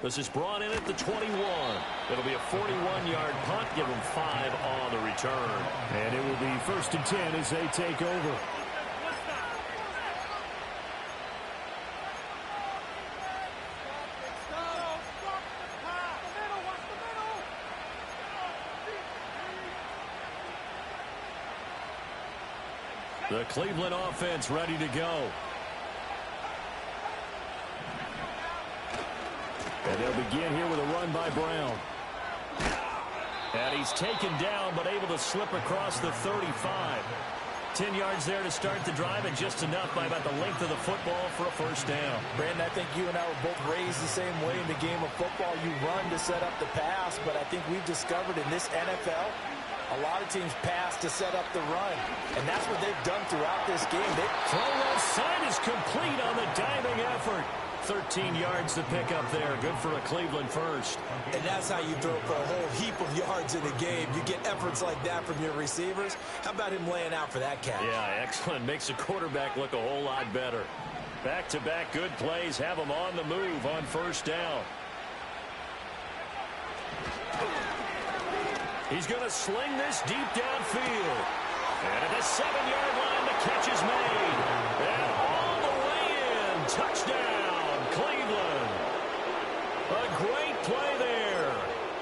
This is brought in at the 21. It'll be a 41-yard punt. Give them 5 on the return. And it will be 1st and 10 as they take over. The Cleveland offense ready to go. And they'll begin here with a run by Brown. And he's taken down, but able to slip across the 35. 10 yards there to start the drive, and just enough by about the length of the football for a 1st down. Brandon, I think you and I were both raised the same way in the game of football. You run to set up the pass, but I think we've discovered in this NFL, a lot of teams pass to set up the run, and that's what they've done throughout this game. Throw left side is complete on the diving effort. 13 yards to pick up there. Good for a Cleveland 1st. And that's how you throw for a whole heap of yards in a game. You get efforts like that from your receivers. How about him laying out for that catch? Yeah, excellent. Makes the quarterback look a whole lot better. Back-to-back good plays have him on the move on 1st down. He's going to sling this deep downfield. And at the 7-yard line, the catch is made. And all the way in. Touchdown, Cleveland. A great play there.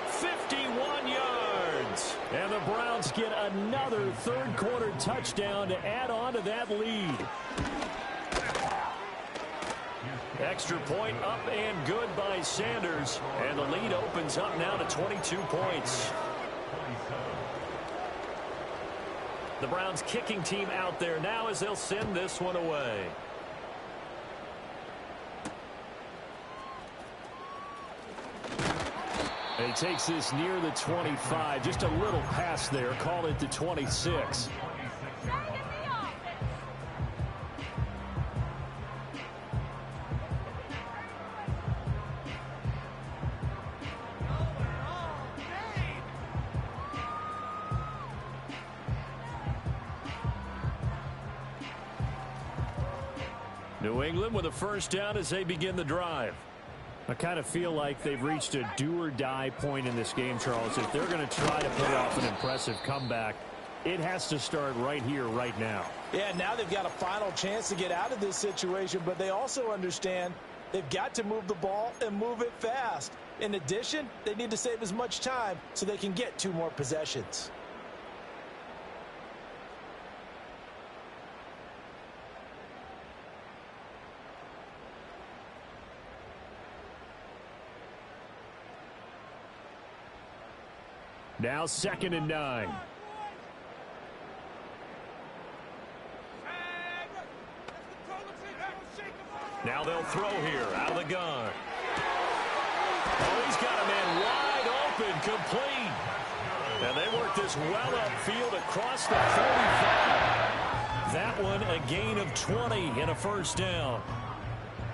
51 yards. And the Browns get another third-quarter touchdown to add on to that lead. Extra point up and good by Sanders. And the lead opens up now to 22 points. The Browns kicking team out there now as they'll send this one away. And he takes this near the 25. Just a little pass there. Call it the 26. New England with a first down as they begin the drive. I kind of feel like they've reached a do-or-die point in this game, Charles. If they're going to try to put off an impressive comeback, it has to start right here, right now. Yeah, now they've got a final chance to get out of this situation, but they also understand they've got to move the ball and move it fast. In addition, they need to save as much time so they can get 2 more possessions. Now 2nd and 9. Now they'll throw here out of the gun. Oh, he's got a man wide open, complete. And they work this well upfield across the 45. That one a gain of 20 and a first down.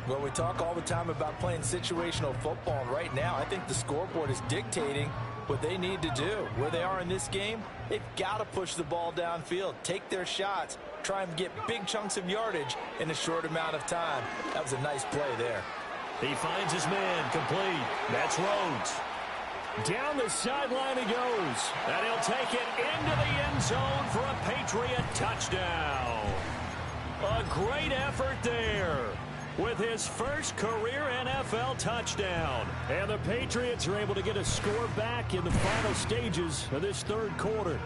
Well, we talk all the time about playing situational football. Right now, I think the scoreboard is dictating what they need to do. Where they are in this game, they've got to push the ball downfield, take their shots, try and get big chunks of yardage in a short amount of time. That was a nice play there. He finds his man, complete. That's Rhodes. Down the sideline he goes. And he'll take it into the end zone for a Patriot touchdown. A great effort there with his first career NFL touchdown. And the Patriots are able to get a score back in the final stages of this third quarter.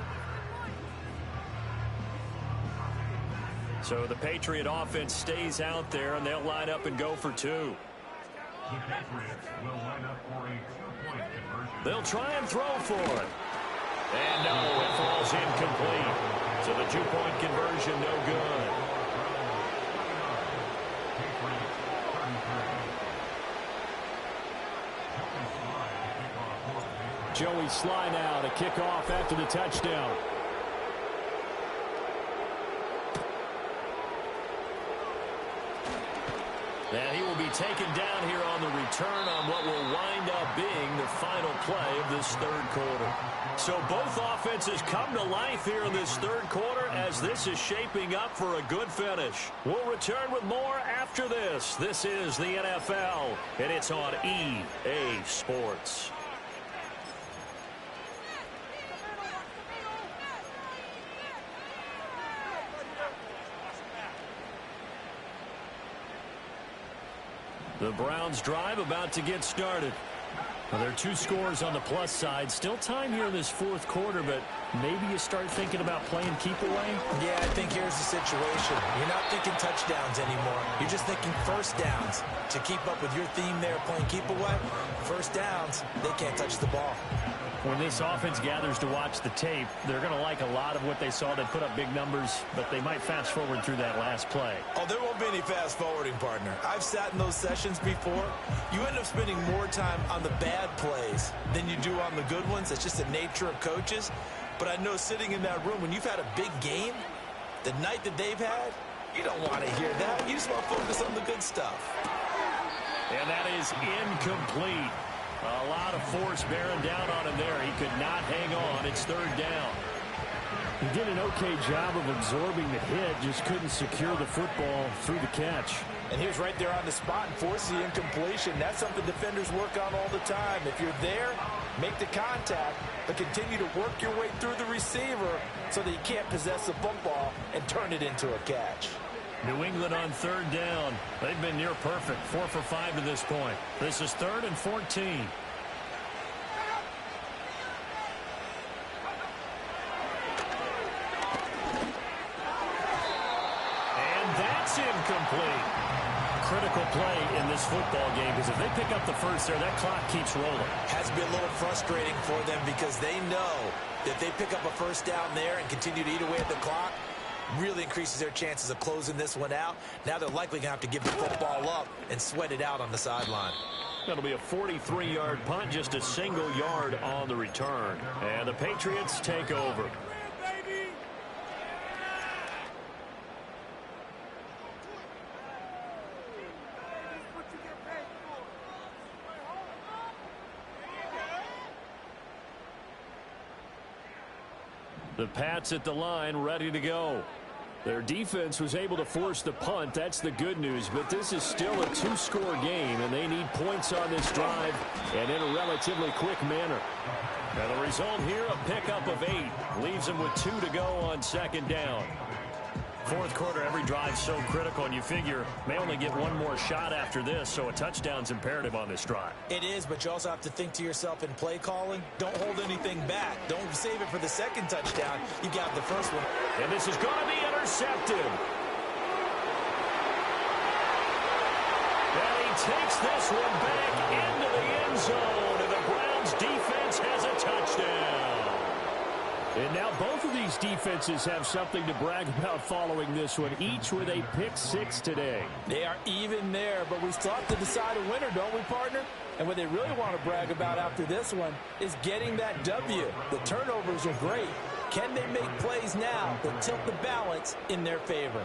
So the Patriot offense stays out there, and they'll line up and go for 2. The Patriots will line up for a 2-point conversion. They'll try and throw for it. And no, it falls incomplete. So the 2-point conversion no good. Joey Sly now to kick off after the touchdown. And he will be taken down here on the return on what will wind up being the final play of this third quarter. So both offenses come to life here in this third quarter as this is shaping up for a good finish. We'll return with more after this. This is the NFL, and it's on EA Sports. The Browns drive about to get started. Well, there are 2 scores on the plus side. Still time here in this fourth quarter, but maybe you start thinking about playing keep away? Yeah, I think here's the situation. You're not thinking touchdowns anymore. You're just thinking first downs. To keep up with your theme there, playing keep away, first downs, they can't touch the ball. When this offense gathers to watch the tape, they're going to like a lot of what they saw. They put up big numbers, but they might fast forward through that last play. Oh, there won't be any fast forwarding, partner. I've sat in those sessions before. You end up spending more time on the bad plays than you do on the good ones. That's just the nature of coaches. But I know sitting in that room, when you've had a big game, the night that they've had, you don't want to hear that. You just want to focus on the good stuff. And that is incomplete. A lot of force bearing down on him there. He could not hang on. It's third down. He did an okay job of absorbing the hit, just couldn't secure the football through the catch. And he was right there on the spot and forced the incompletion. That's something defenders work on all the time. If you're there, make the contact, but continue to work your way through the receiver so that you can't possess the football and turn it into a catch. New England on third down. They've been near perfect, 4 for 5 to this point. This is 3rd and 14. And that's incomplete. Critical play in this football game, because if they pick up the first there, that clock keeps rolling. Has to be a little frustrating for them because they know that if they pick up a first down there and continue to eat away at the clock, really increases their chances of closing this one out. Now they're likely going to have to give the football up and sweat it out on the sideline. That'll be a 43-yard punt, just a single yard on the return. And the Patriots take over. The Pats at the line, ready to go. Their defense was able to force the punt. That's the good news. But this is still a 2-score game, and they need points on this drive and in a relatively quick manner. And the result here, a pickup of 8. Leaves them with 2 to go on second down. Fourth quarter, every drive so critical, and you figure may only get one more shot after this, so a touchdown's imperative on this drive. It is, but you also have to think to yourself in play calling, don't hold anything back. Don't save it for the second touchdown. You got the first one. And this is going to be intercepted. And he takes this one back into the end zone, and the Browns defense has a touchdown. And now both of these defenses have something to brag about following this one, each with a pick-6 today. They are even there, but we still have to decide a winner, don't we, partner? And what they really want to brag about after this one is getting that W. The turnovers are great. Can they make plays now that tilt the balance in their favor?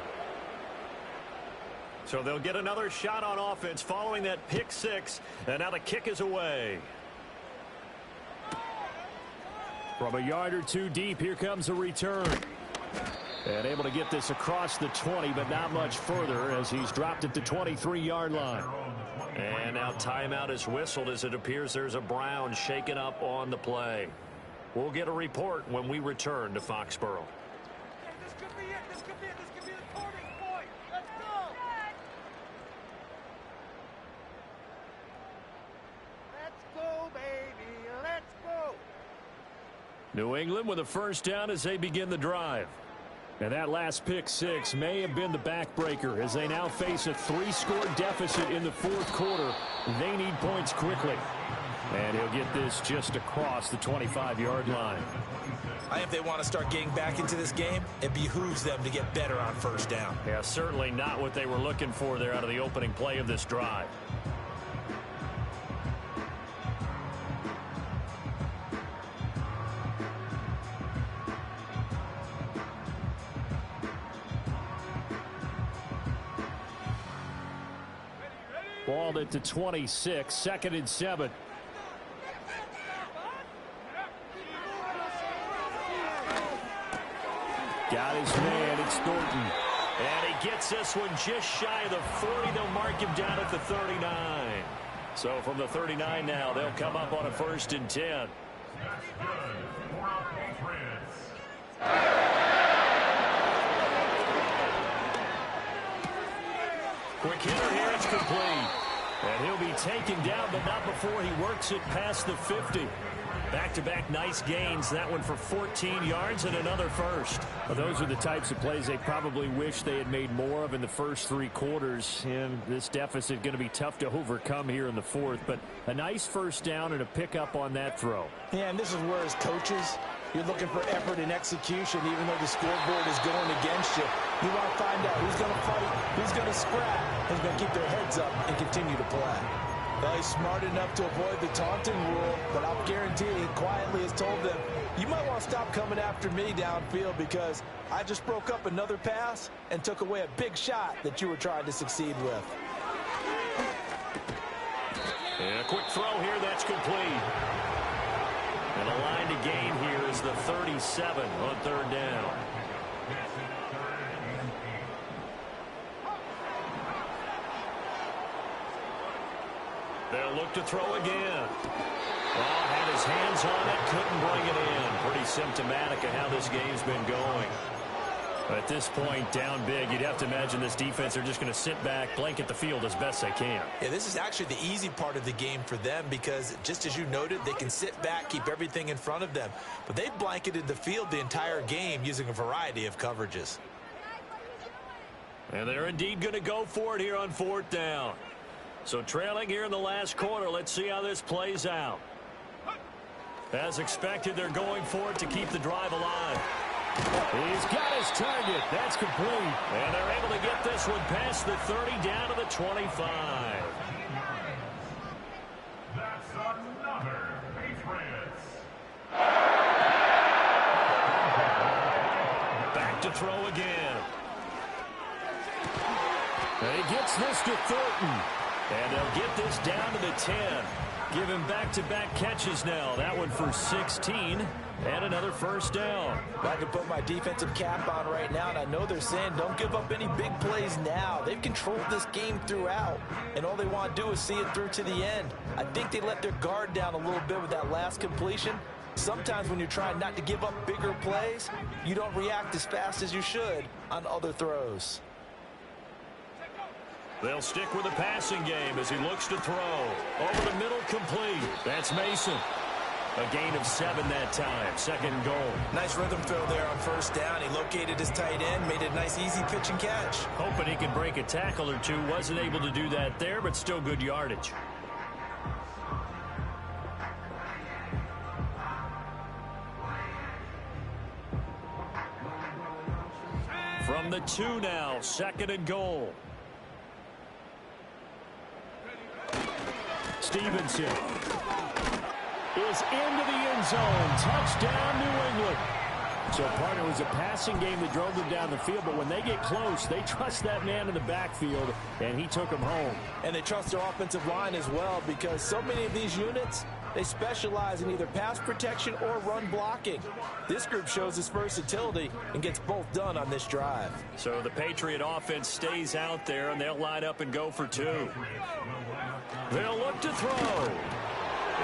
So they'll get another shot on offense following that pick-6, and now the kick is away. From a yard or two deep, here comes a return. And able to get this across the 20, but not much further as he's dropped at the 23-yard line. And now timeout is whistled as it appears there's a Brown shaken up on the play. We'll get a report when we return to Foxborough. This could be it. This could be it. This could be the turning point. Let's go. Let's go, baby. Let's go. New England with a first down as they begin the drive. And that last pick-6 may have been the backbreaker as they now face a 3-score deficit in the fourth quarter. They need points quickly. And he'll get this just across the 25-yard line. If they want to start getting back into this game, it behooves them to get better on first down. Yeah, certainly not what they were looking for there out of the opening play of this drive. Balled at the 26, 2nd and 7. Got his man, it's Thornton. And he gets this one just shy of the 40. They'll mark him down at the 39. So from the 39 now, they'll come up on a 1st and 10. Quick hitter here, it's complete. And he'll be taken down, but not before he works it past the 50. Back-to-back nice gains. That one for 14 yards and another first. Well, those are the types of plays they probably wish they had made more of in the first 3 quarters. And this deficit going to be tough to overcome here in the fourth. But a nice first down and a pickup on that throw. Yeah, and this is where as coaches, you're looking for effort and execution, even though the scoreboard is going against you. You want to find out who's going to fight, who's going to scrap, who's going to keep their heads up and continue to play. Well, he's smart enough to avoid the taunting rule, but I'll guarantee he quietly has told them, you might want to stop coming after me downfield because I just broke up another pass and took away a big shot that you were trying to succeed with. And a quick throw here, that's complete. And the line to gain here is the 37 on 3rd down. They'll look to throw again. Well, had his hands on it, couldn't bring it in. Pretty symptomatic of how this game's been going. At this point, down big, you'd have to imagine this defense are just going to sit back, blanket the field as best they can. Yeah, this is actually the easy part of the game for them because, just as you noted, they can sit back, keep everything in front of them. But they've blanketed the field the entire game using a variety of coverages. And they're indeed going to go for it here on 4th down. So trailing here in the last quarter, let's see how this plays out. As expected, they're going for it to keep the drive alive. He's got his target. That's complete. And they're able to get this one past the 30 down to the 25. That's another Patriots. Back to throw again. And he gets this to Thornton. And they'll get this down to the 10. Give him back-to-back catches now. That one for 16 and another first down. I can put my defensive cap on right now, and I know they're saying don't give up any big plays now. They've controlled this game throughout, and all they want to do is see it through to the end. I think they let their guard down a little bit with that last completion. Sometimes when you're trying not to give up bigger plays, you don't react as fast as you should on other throws. They'll stick with the passing game as he looks to throw. Over the middle, complete. That's Mason. A gain of 7 that time. 2nd goal. Nice rhythm throw there on 1st down. He located his tight end, made it a nice, easy pitch and catch. Hoping he can break a tackle or two. Wasn't able to do that there, but still good yardage. From the 2 now, 2nd and goal. Stevenson is into the end zone. Touchdown, New England. So, partner, it was a passing game that drove them down the field, but when they get close, they trust that man in the backfield, and he took them home. And they trust their offensive line as well because so many of these units, they specialize in either pass protection or run blocking. This group shows its versatility and gets both done on this drive. So the Patriot offense stays out there, and they'll line up and go for 2. They'll look to throw.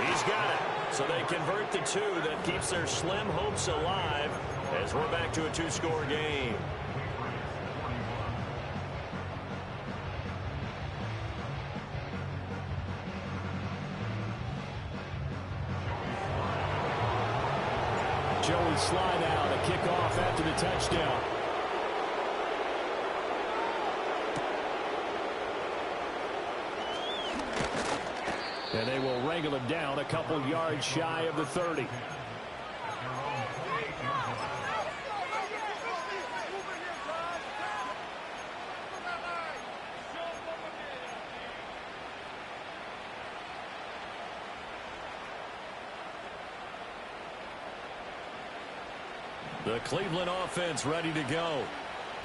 He's got it. So they convert the 2. That keeps their slim hopes alive as we're back to a 2-score game. Joey slide out, a kickoff after the touchdown. And they will wrangle him down a couple yards shy of the 30. The Cleveland offense ready to go.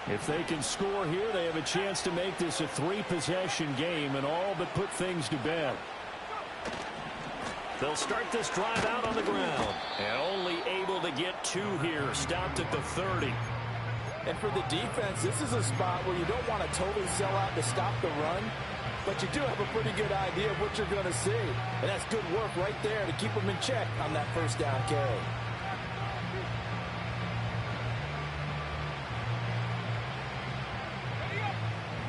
If they can score here, they have a chance to make this a 3-possession game and all but put things to bed. They'll start this drive out on the ground. And only able to get 2 here. Stopped at the 30. And for the defense, this is a spot where you don't want to totally sell out to stop the run, but you do have a pretty good idea of what you're going to see. And that's good work right there to keep them in check on that 1st down carry.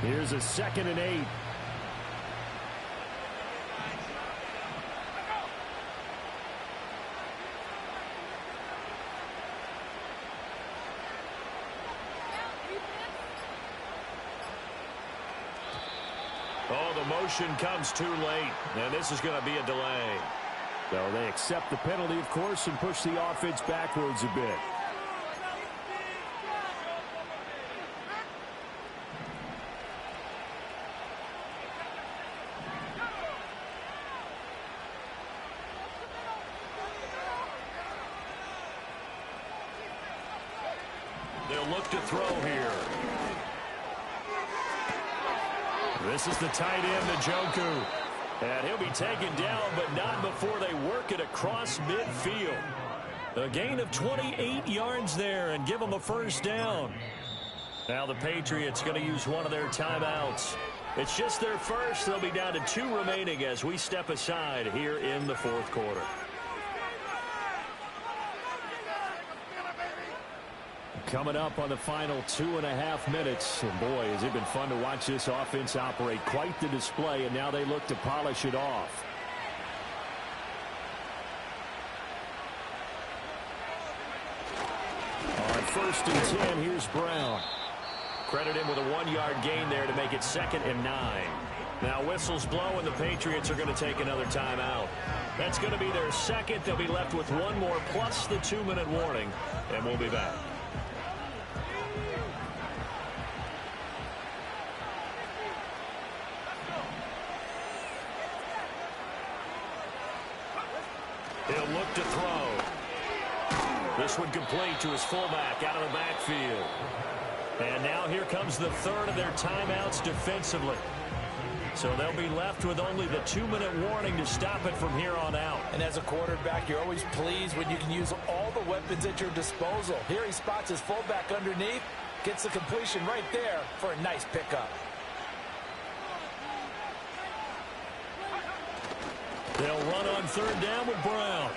Here's a 2nd and 8. Oh, the motion comes too late, and this is going to be a delay. So they accept the penalty, of course, and push the offense backwards a bit. They'll look to throw here. This is the tight end, Njoku. And he'll be taken down, but not before they work it across midfield. A gain of 28 yards there and give them a 1st down. Now the Patriots going to use one of their timeouts. It's just their first. They'll be down to 2 remaining as we step aside here in the 4th quarter. Coming up on the final 2.5 minutes. And boy, has it been fun to watch this offense operate. Quite the display, and now they look to polish it off. On 1st and 10, here's Brown. Credit him with a 1-yard gain there to make it 2nd and 9. Now whistles blow, and the Patriots are going to take another timeout. That's going to be their second. They'll be left with one more plus the 2-minute warning, and we'll be back. He'll look to throw. This one complete to his fullback out of the backfield. And now here comes the third of their timeouts defensively. So they'll be left with only the 2-minute warning to stop it from here on out. And as a quarterback, you're always pleased when you can use all the weapons at your disposal. Here he spots his fullback underneath, gets the completion right there for a nice pickup. They'll run on 3rd down with Brown.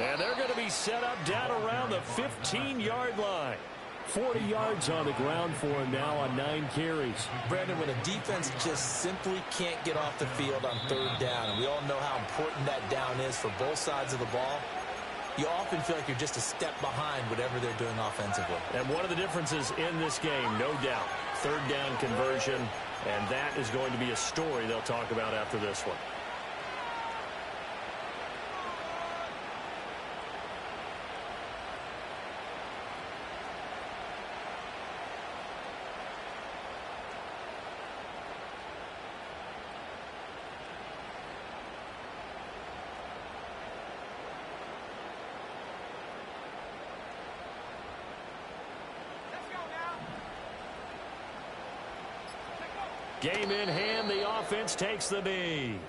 And they're going to be set up down around the 15-yard line. 40 yards on the ground for him now on 9 carries. Brandon, when a defense just simply can't get off the field on 3rd down, and we all know how important that down is for both sides of the ball, you often feel like you're just a step behind whatever they're doing offensively. And one of the differences in this game, no doubt, 3rd down conversion, and that is going to be a story they'll talk about after this one. Game in hand, the offense takes the knee.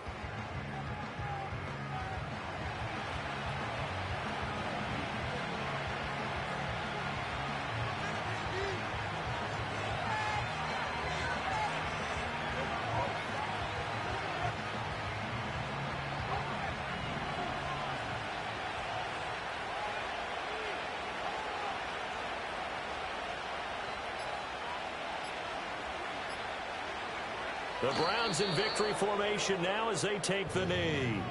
The Browns in victory formation now as they take the knee.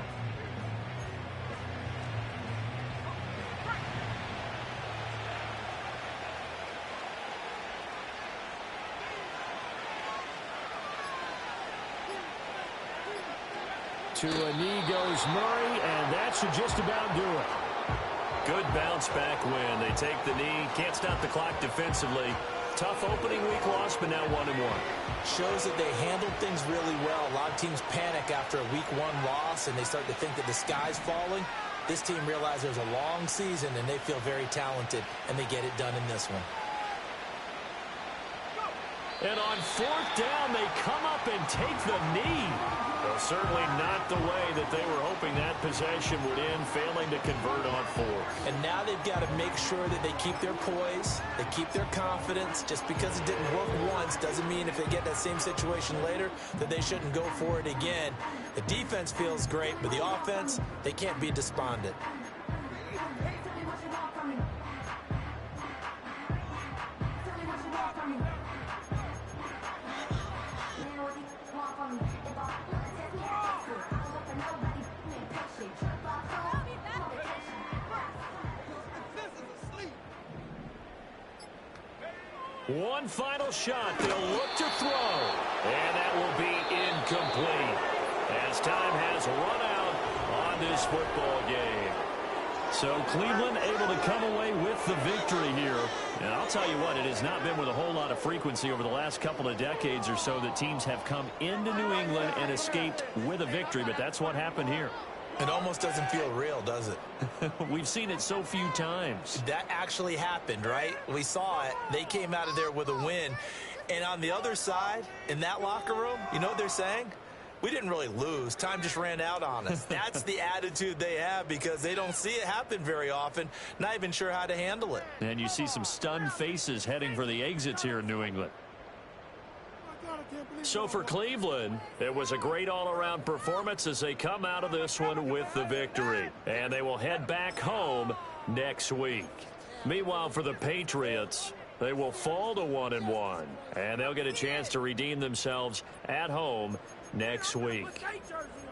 To a knee goes Murray, and that should just about do it. Good bounce back win. They take the knee, can't stop the clock defensively. Tough opening week loss, but now 1-1. Shows that they handled things really well. A lot of teams panic after a week 1 loss, and they start to think that the sky's falling. This team realizes there's a long season, and they feel very talented, and they get it done in this one. And on 4th down, they come up and take the knee. Well, certainly not the way that they were hoping that possession would end, failing to convert on 4th. And now they've got to make sure that they keep their poise, they keep their confidence. Just because it didn't work once doesn't mean if they get that same situation later that they shouldn't go for it again. The defense feels great, but the offense, they can't be despondent. One final shot. They'll look to throw. And that will be incomplete as time has run out on this football game. So Cleveland able to come away with the victory here. And I'll tell you what, it has not been with a whole lot of frequency over the last couple of decades or so that teams have come into New England and escaped with a victory. But that's what happened here. It almost doesn't feel real, does it? We've seen it so few times. That actually happened, right? We saw it. They came out of there with a win. And on the other side, in that locker room, you know what they're saying? We didn't really lose. Time just ran out on us. That's the attitude they have because they don't see it happen very often. Not even sure how to handle it. And you see some stunned faces heading for the exits here in New England. So for Cleveland, it was a great all-around performance as they come out of this one with the victory. And they will head back home next week. Meanwhile, for the Patriots, they will fall to 1-1, and they'll get a chance to redeem themselves at home next week. Hey, Jersey.